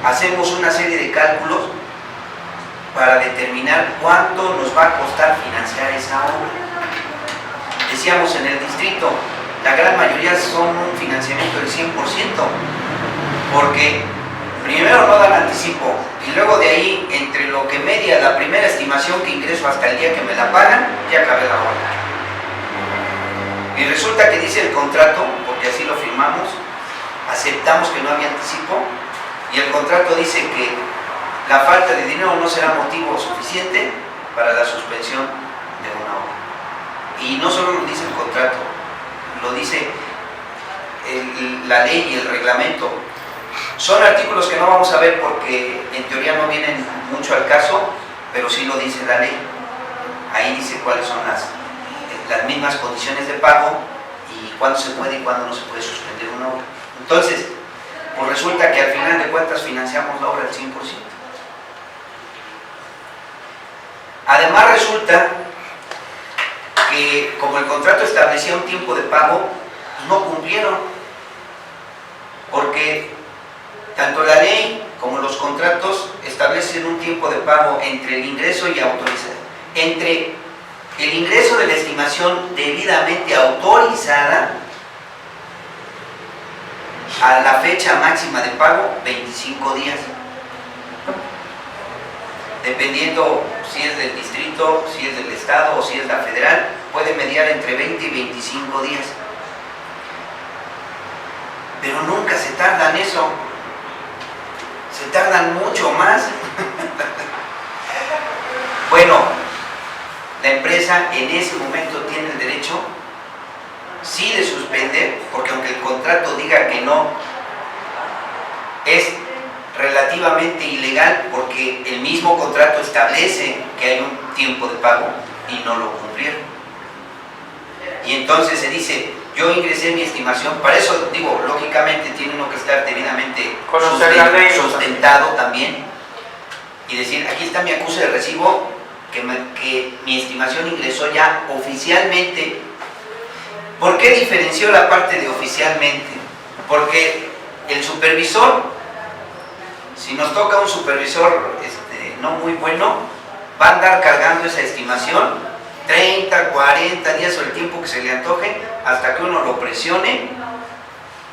hacemos una serie de cálculos para determinar cuánto nos va a costar financiar esa obra. Decíamos en el distrito, la gran mayoría son un financiamiento del 100%, porque primero no dan anticipo y luego de ahí, entre lo que media la primera estimación que ingreso hasta el día que me la pagan, ya acabé la obra. Y resulta que dice el contrato, porque así lo firmamos, aceptamos que no había anticipo y el contrato dice que la falta de dinero no será motivo suficiente para la suspensión de una obra. Y no solo lo dice el contrato, lo dice la ley y el reglamento. Son artículos que no vamos a ver porque en teoría no vienen mucho al caso, pero sí lo dice la ley. Ahí dice cuáles son las mismas condiciones de pago y cuándo se puede y cuándo no se puede suspender una obra. Entonces, pues resulta que al final de cuentas financiamos la obra al 100%. Además resulta que como el contrato establecía un tiempo de pago, no cumplieron, porque tanto la ley como los contratos establecen un tiempo de pago entre el ingreso y autorización, entre el ingreso de la estimación debidamente autorizada a la fecha máxima de pago, 25 días. Dependiendo si es del distrito, si es del estado o si es la federal, puede mediar entre 20 y 25 días. Pero nunca se tardan eso, se tardan mucho más. Bueno, la empresa en ese momento tiene el derecho sí de suspender, porque aunque el contrato diga que no, es relativamente ilegal porque el mismo contrato establece que hay un tiempo de pago y no lo cumplieron. y entonces se dice, yo ingresé mi estimación, para eso digo, lógicamente tiene uno que estar debidamente Conocer la ley. sustentado también, y decir, aquí está mi acuse de recibo, que mi estimación ingresó ya oficialmente. ¿Por qué diferenció la parte de oficialmente? Porque el supervisor, si nos toca un supervisor no muy bueno, va a andar cargando esa estimación 30, 40 días o el tiempo que se le antoje, hasta que uno lo presione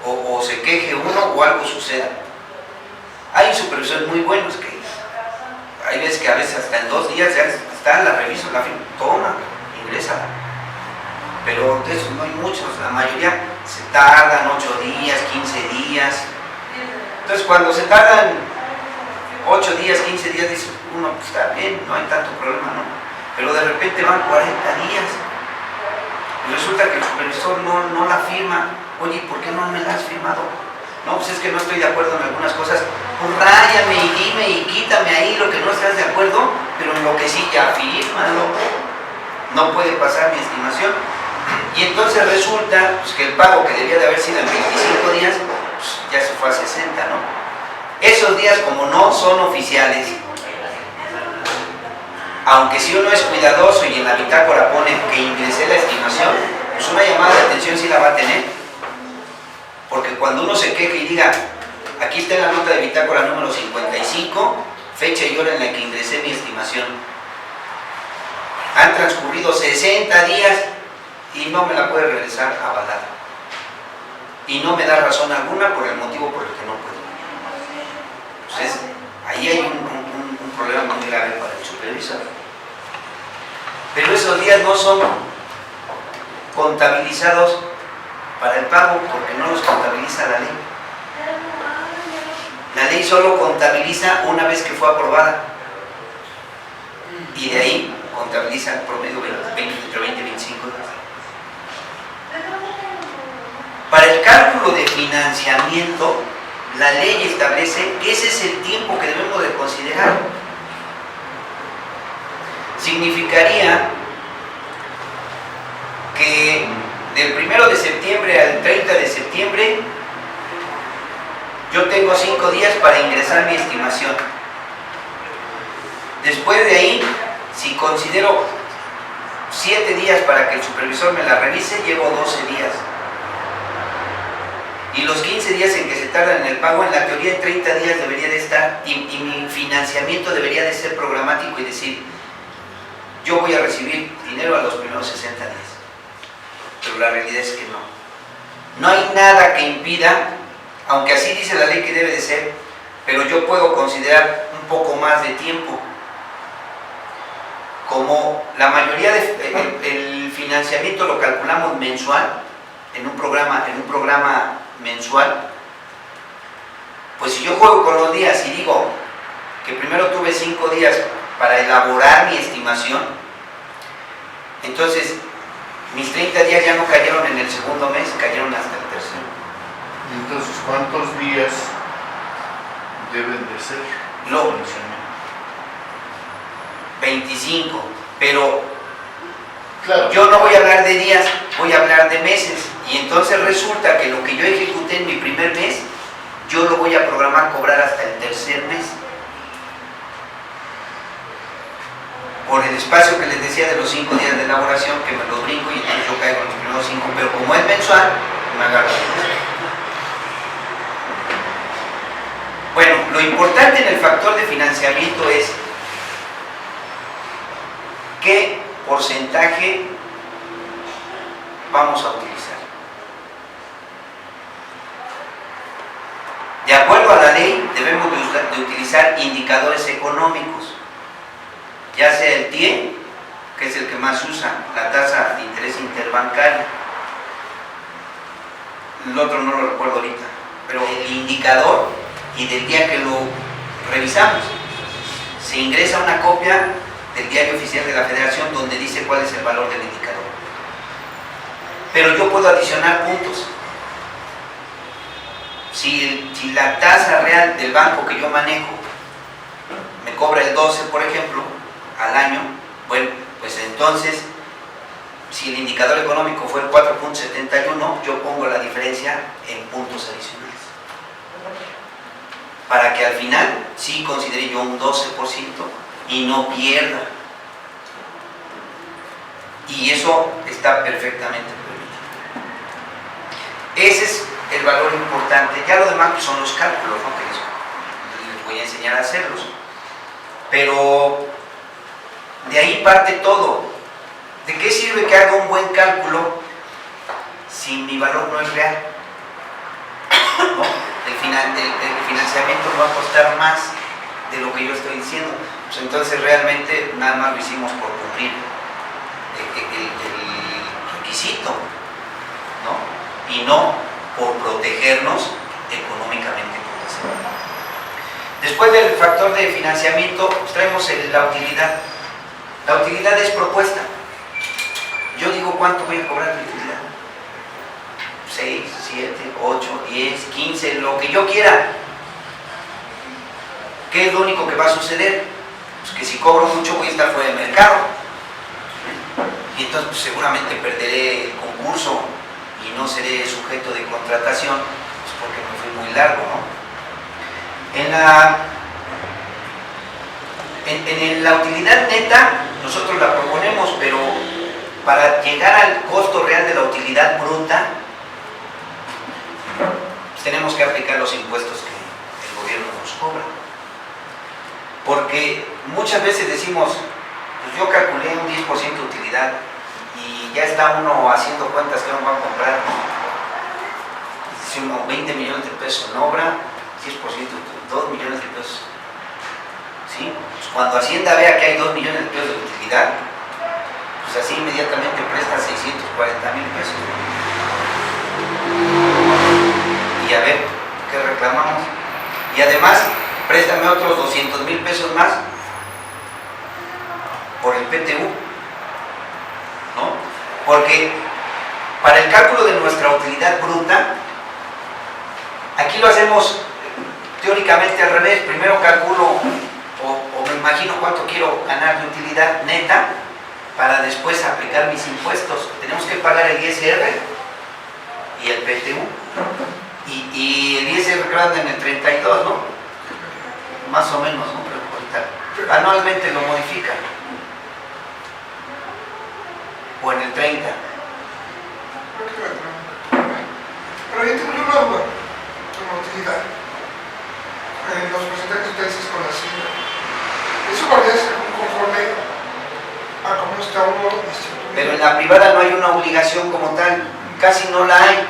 o se queje uno o algo suceda. Hay supervisores muy buenos que hay veces que a veces hasta en 2 días ya está, la reviso, la firma, toma, ingresa. Pero de esos no hay muchos, la mayoría se tardan 8 días, 15 días. Entonces cuando se tardan 8 días, 15 días, dice uno, pues está bien, no hay tanto problema, ¿no? Pero de repente van 40 días y resulta que el supervisor no la firma. Oye, ¿por qué no me la has firmado? No, pues es que no estoy de acuerdo en algunas cosas. Pues ráyame y dime y quítame ahí lo que no estás de acuerdo, pero en lo que sí ya fírmalo. No puede pasar mi estimación. Y entonces resulta pues, que el pago que debía de haber sido en 25 días, pues, ya se fue a 60, ¿no? Esos días, como no son oficiales, aunque si uno es cuidadoso y en la bitácora pone que ingresé la estimación, pues una llamada de atención sí la va a tener. Porque cuando uno se queje y diga, aquí está la nota de bitácora número 55, fecha y hora en la que ingresé mi estimación. Han transcurrido 60 días y no me la puede regresar avalada. Y no me da razón alguna por el motivo por el que no puedo. Entonces, ahí hay un problema muy grave para el supervisor. Pero esos días no son contabilizados para el pago porque no los contabiliza la ley. La ley solo contabiliza una vez que fue aprobada. Y de ahí contabiliza el promedio entre 20 y 25 días. Para el cálculo de financiamiento, la ley establece que ese es el tiempo que debemos de considerar. Significaría que del 1 de septiembre al 30 de septiembre yo tengo 5 días para ingresar mi estimación. Después de ahí, si considero 7 días para que el supervisor me la revise, llevo 12 días. Y los 15 días en que se tarda en el pago, en la teoría en 30 días debería de estar, y mi financiamiento debería de ser programático y decir, yo voy a recibir dinero a los primeros 60 días. Pero la realidad es que no. No hay nada que impida, aunque así dice la ley que debe de ser, pero yo puedo considerar un poco más de tiempo. Como la mayoría el financiamiento lo calculamos mensual, en un programa mensual, pues si yo juego con los días y digo que primero tuve 5 días para elaborar mi estimación, entonces mis 30 días ya no cayeron en el segundo mes, cayeron hasta el tercero. Entonces, ¿cuántos días deben de ser? No, 25, pero claro. Yo no voy a hablar de días, voy a hablar de meses. Y entonces resulta que lo que yo ejecuté en mi primer mes, yo lo voy a programar cobrar hasta el tercer mes. Por el espacio que les decía de los 5 días de elaboración, que me los brinco y entonces yo caigo en los primeros 5, pero como es mensual, me agarro. Bueno, lo importante en el factor de financiamiento es qué porcentaje vamos a utilizar. De acuerdo a la ley, debemos de utilizar indicadores económicos, ya sea el TIE, que es el que más usa, la tasa de interés interbancaria. El otro no lo recuerdo ahorita, pero el indicador, y del día que lo revisamos, se ingresa una copia del diario oficial de la Federación donde dice cuál es el valor del indicador. Pero yo puedo adicionar puntos. Si la tasa real del banco que yo manejo me cobra el 12, por ejemplo, al año, bueno, pues entonces si el indicador económico fue el 4.71, yo pongo la diferencia en puntos adicionales. Para que al final sí considere yo un 12% y no pierda. Y eso está perfectamente permitido. Ese es el valor importante. Ya lo demás pues, son los cálculos, ¿no? Que les voy a enseñar a hacerlos. Pero de ahí parte todo. ¿De qué sirve que haga un buen cálculo si mi valor no es real? ¿No? El financiamiento va a costar más de lo que yo estoy diciendo. Pues entonces realmente nada más lo hicimos por cumplir el requisito, ¿no? Y no por protegernos económicamente. Después del factor de financiamiento, pues traemos la utilidad. La utilidad es propuesta. Yo digo cuánto voy a cobrar de utilidad. 6, 7, 8, 10, 15, lo que yo quiera. ¿Qué es lo único que va a suceder? Pues que si cobro mucho voy a estar fuera del mercado. Y entonces pues, seguramente perderé el concurso y no seré sujeto de contratación, pues porque me fui muy largo, ¿no? En la utilidad neta nosotros la proponemos, pero para llegar al costo real de la utilidad bruta pues tenemos que aplicar los impuestos que el gobierno nos cobra, porque muchas veces decimos pues yo calculé un 10% de utilidad y ya está uno haciendo cuentas que uno va a comprar, ¿no? Si uno 20 millones de pesos en obra, 10%, 2 millones de pesos. ¿Sí? Pues cuando Hacienda vea que hay 2 millones de pesos de utilidad, pues así inmediatamente presta 640,000 pesos. Y a ver, ¿qué reclamamos? Y además, préstame otros 200,000 pesos más por el PTU, ¿no? Porque para el cálculo de nuestra utilidad bruta, aquí lo hacemos teóricamente al revés. Primero calculo o me imagino cuánto quiero ganar de utilidad neta para después aplicar mis impuestos. Tenemos que pagar el ISR y el PTU. Y el ISR grande en el 32, ¿no? Más o menos, ¿no? Pero anualmente lo modifican. O en el 30. Pero yo tengo una duda con la utilidad. Los porcentajes que ustedes con la Hacienda. Eso varía conforme a cómo está uno distribuido. Pero en la privada no hay una obligación como tal, casi no la hay.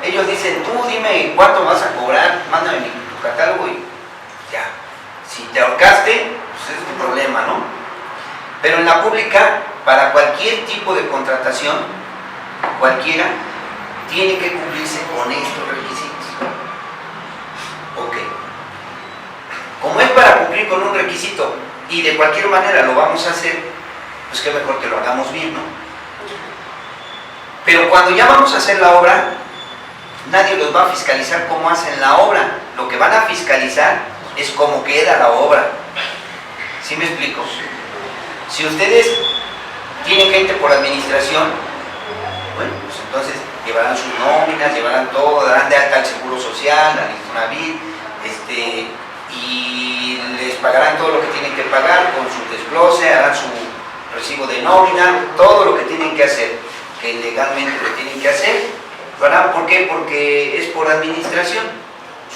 Ellos dicen, tú dime cuánto vas a cobrar, mándame tu catálogo y ya. Si te ahorcaste, pues es tu problema, ¿no? Pero en la pública, para cualquier tipo de contratación, cualquiera, tiene que cumplirse con estos requisitos. Ok. Como es para cumplir con un requisito y de cualquier manera lo vamos a hacer, pues qué mejor que lo hagamos bien, ¿no? Pero cuando ya vamos a hacer la obra, nadie los va a fiscalizar cómo hacen la obra. Lo que van a fiscalizar es cómo queda la obra. ¿Sí me explico? Si ustedes tienen gente por administración, bueno, pues entonces llevarán sus nóminas, llevarán todo, darán de alta al Seguro Social, al Infonavit, y les pagarán todo lo que tienen que pagar con su desglose, harán su recibo de nómina, todo lo que tienen que hacer, que legalmente lo tienen que hacer. ¿Lo harán por qué? Porque es por administración.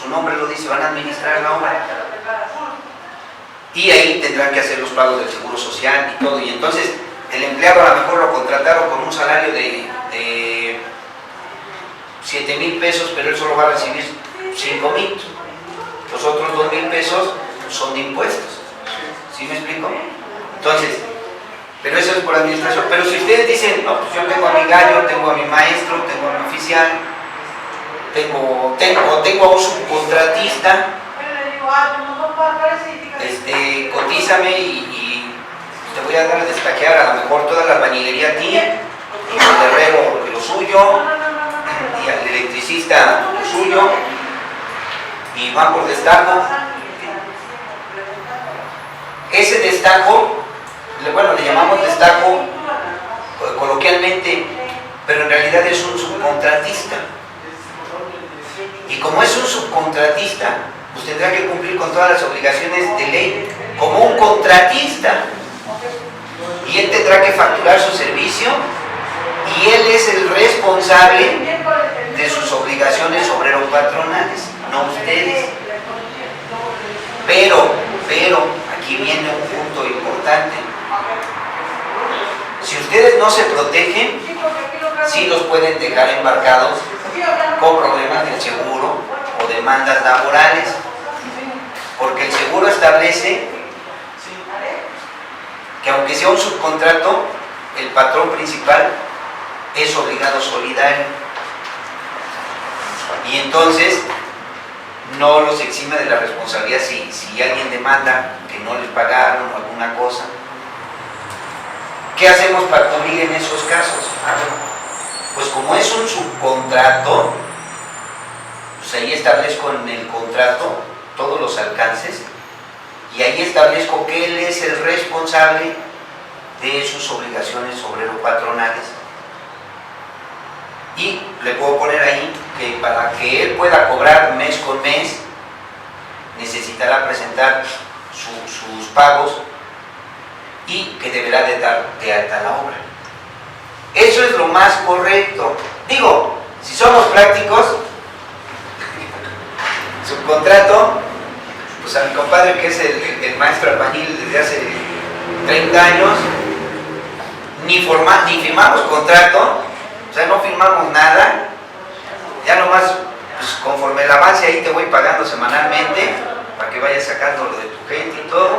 Su nombre lo dice, van a administrar la obra. Y ahí tendrán que hacer los pagos del Seguro Social y todo. Y entonces el empleado a lo mejor lo contrataron con un salario de 7,000 pesos, pero él solo va a recibir 5,000. Los otros 2,000 pesos son de impuestos. ¿Sí me explico? Entonces, pero eso es por administración. Pero si ustedes dicen, no, pues yo tengo a mi gallo, tengo a mi maestro, tengo a mi oficial, tengo a un subcontratista, cotízame y te voy a dar a destaquear a lo mejor toda la albañilería a ti, y al herrero lo suyo, y al electricista lo suyo, y van por destaco. Ese destaco, bueno, le llamamos destaco coloquialmente oficialmente, pero en realidad es un subcontratista. Y como es un subcontratista, pues tendrá que cumplir con todas las obligaciones de ley como un contratista. Y él tendrá que facturar su servicio y él es el responsable de sus obligaciones obrero-patronales, no ustedes. Pero, aquí viene un punto importante. Si ustedes no se protegen, sí los pueden dejar embarcados con problemas del seguro o demandas laborales, porque el seguro establece que aunque sea un subcontrato, el patrón principal es obligado solidario, y entonces no los exime de la responsabilidad si alguien demanda que no les pagaron o alguna cosa. ¿Qué hacemos para cubrir en esos casos? Pues como es un subcontrato, pues ahí establezco en el contrato todos los alcances y ahí establezco que él es el responsable de sus obligaciones obrero-patronales. Y le puedo poner ahí que para que él pueda cobrar mes con mes necesitará presentar sus pagos y que deberá de dar de alta la obra. Eso es lo más correcto. Digo, si somos prácticos, subcontrato, pues a mi compadre que es el maestro albañil desde hace 30 años, ni firmamos contrato, o sea, no firmamos nada, ya nomás, pues conforme el avance ahí te voy pagando semanalmente para que vayas sacando lo de tu gente y todo,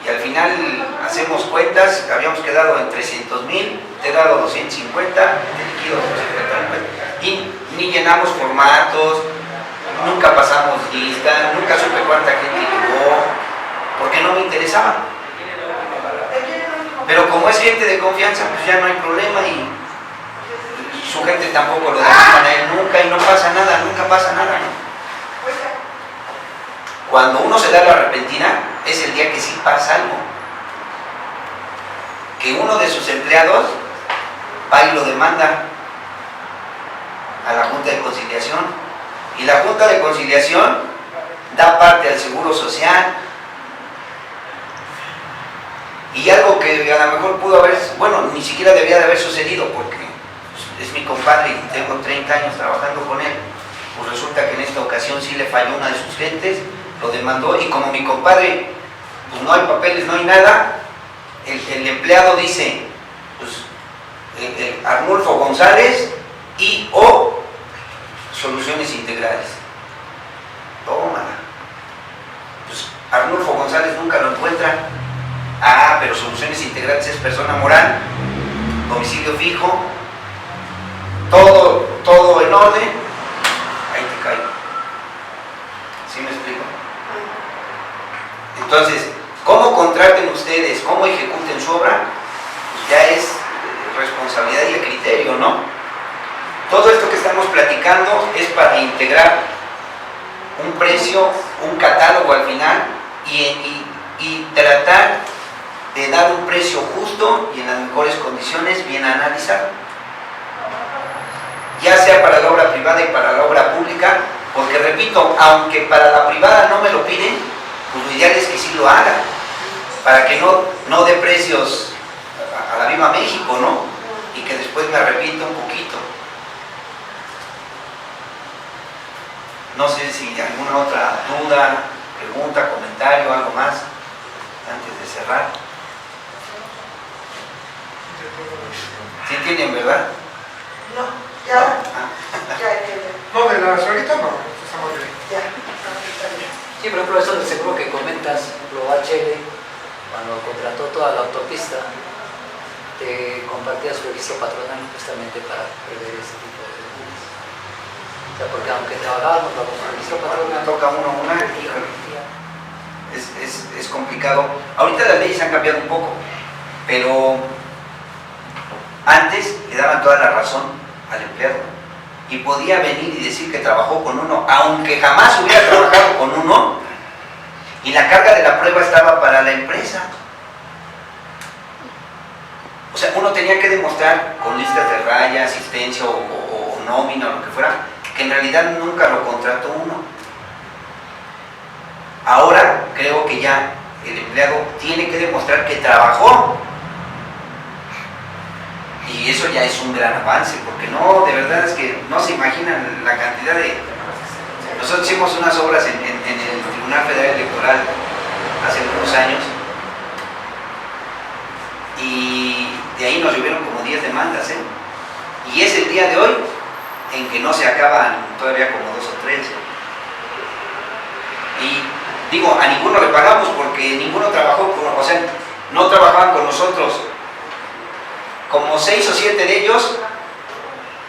y al final hacemos cuentas, habíamos quedado en 300,000, te he dado 250, te liquido 250, y ni llenamos formatos, nunca pasamos lista, nunca supe cuánta gente llegó, porque no me interesaba. Pero como es gente de confianza, pues ya no hay problema y su gente tampoco lo dejan a él nunca y no pasa nada, nunca pasa nada, ¿no? Cuando uno se da la repentina, es el día que sí pasa algo. Que uno de sus empleados va y lo demanda a la Junta de Conciliación. Y la Junta de Conciliación da parte al Seguro Social. Y algo que a lo mejor pudo haber, bueno, ni siquiera debía de haber sucedido porque es mi compadre y tengo 30 años trabajando con él. Pues resulta que en esta ocasión sí le falló una de sus gentes, lo demandó y como mi compadre, pues no hay papeles, no hay nada, el empleado dice, pues Arnulfo González y o Soluciones Integrales. Tómala. Pues Arnulfo González nunca lo encuentra. Ah, pero Soluciones Integrales es persona moral, domicilio fijo, todo en orden, ahí te caigo. ¿Sí me explico? Entonces, cómo contraten ustedes, cómo ejecuten su obra, pues ya es responsabilidad y el criterio, ¿no? Todo esto que estamos platicando es para integrar un precio, un catálogo al final y tratar de dar un precio justo y en las mejores condiciones, bien analizado. Ya sea para la obra privada y para la obra pública, porque repito, aunque para la privada no me lo piden, pues lo ideal es que sí lo haga, para que no dé precios a la viva México, ¿no? Y que después me arrepienta un poquito. No sé si alguna otra duda, pregunta, comentario, algo más, antes de cerrar. ¿Sí entienden, verdad? No, ya entiendo. No, de la ahorita no, estamos bien. Ya. Sí, por ejemplo, eso del seguro que comentas, por ejemplo, HL, cuando contrató toda la autopista, te compartía su registro patronal justamente para prever ese tipo de demandas. O sea, porque aunque trabajábamos bajo el registro patronal, Toca uno una, híjole, es complicado. Ahorita las leyes han cambiado un poco, pero antes le daban toda la razón al empleado y podía venir y decir que trabajó con uno, aunque jamás hubiera trabajado con uno, y la carga de la prueba estaba para la empresa. O sea, uno tenía que demostrar con listas de raya, asistencia o nómina o lo que fuera, que en realidad nunca lo contrató uno. Ahora creo que ya el empleado tiene que demostrar que trabajó. Y eso ya es un gran avance, porque no, de verdad es que no se imaginan la cantidad de... Nosotros hicimos unas obras en el Tribunal Federal Electoral hace algunos años y de ahí nos llovieron como 10 demandas, ¿eh? Y es el día de hoy en que no se acaban todavía como 2 o 3. Y digo, a ninguno le pagamos porque ninguno trabajó, o sea, no trabajaban con nosotros. Como 6 o 7 de ellos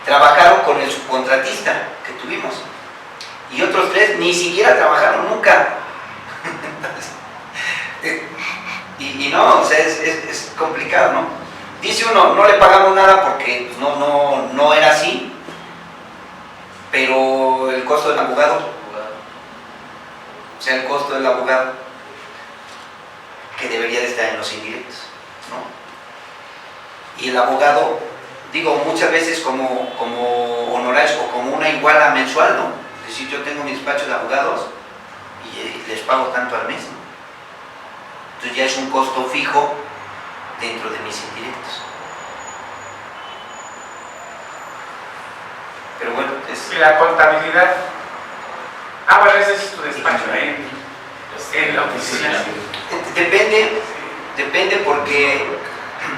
trabajaron con el subcontratista que tuvimos y otros 3 ni siquiera trabajaron nunca. y no, o sea, es complicado, ¿no? Dice uno, no le pagamos nada porque no era así, pero el costo del abogado, o sea, el costo del abogado que debería de estar en los indirectos, ¿no? Y el abogado, digo, muchas veces como honorarios o como una iguala mensual, ¿no? Es decir, yo tengo mi despacho de abogados y les pago tanto al mes, ¿no? Entonces ya es un costo fijo dentro de mis indirectos. Pero bueno, es... Y la contabilidad. Ah, bueno, ese es tu despacho ahí en la oficina. Depende porque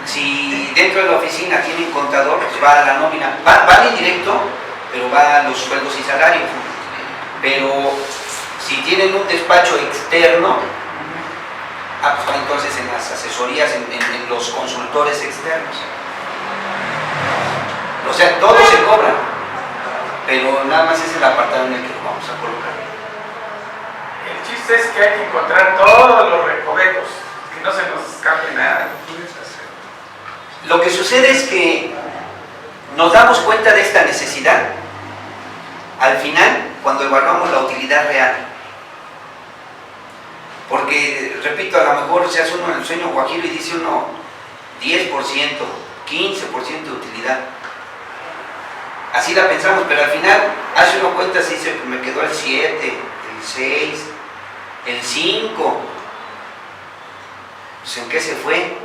si dentro de la oficina tienen contador, pues va a la nómina, va al indirecto, pero va a los sueldos y salarios. Pero si tienen un despacho externo, pues va entonces en las asesorías, en los consultores externos. O sea, todo se cobra, pero nada más es el apartado en el que lo vamos a colocar. El chiste es que hay que encontrar todos los recovecos, que no se nos escape nada. Lo que sucede es que nos damos cuenta de esta necesidad al final cuando evaluamos la utilidad real. Porque, repito, a lo mejor se hace uno en el sueño guajiro y dice uno 10%, 15% de utilidad. Así la pensamos, pero al final hace uno cuenta si me quedó el 7, el 6, el 5. Pues ¿en qué se fue?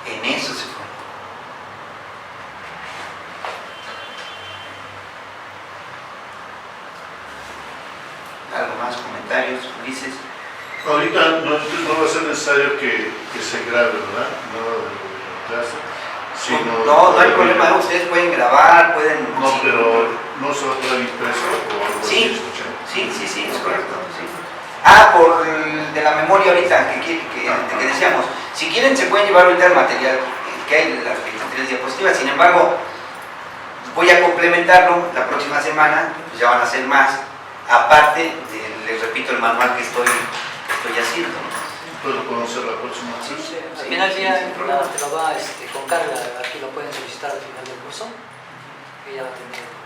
En eso se fue. ¿Algo más? ¿Comentarios? ¿Ulises? Ahorita no va a ser necesario que se grabe, ¿verdad? No de clase. Sino No hay problema, ustedes pueden grabar, pueden... No, sí, pero no se va a traer impreso o algo sí, así. sí, es correcto. Sí. Por el de la memoria ahorita que decíamos, si quieren se pueden llevar ahorita el material que hay en las 23 diapositivas, sin embargo, voy a complementarlo la próxima semana, pues ya van a ser más, aparte, les repito, el manual que estoy haciendo. ¿Puedo conocer la próxima vez? Sí, al final del día te lo va con carga, aquí lo pueden solicitar al final del curso, y ya va a tener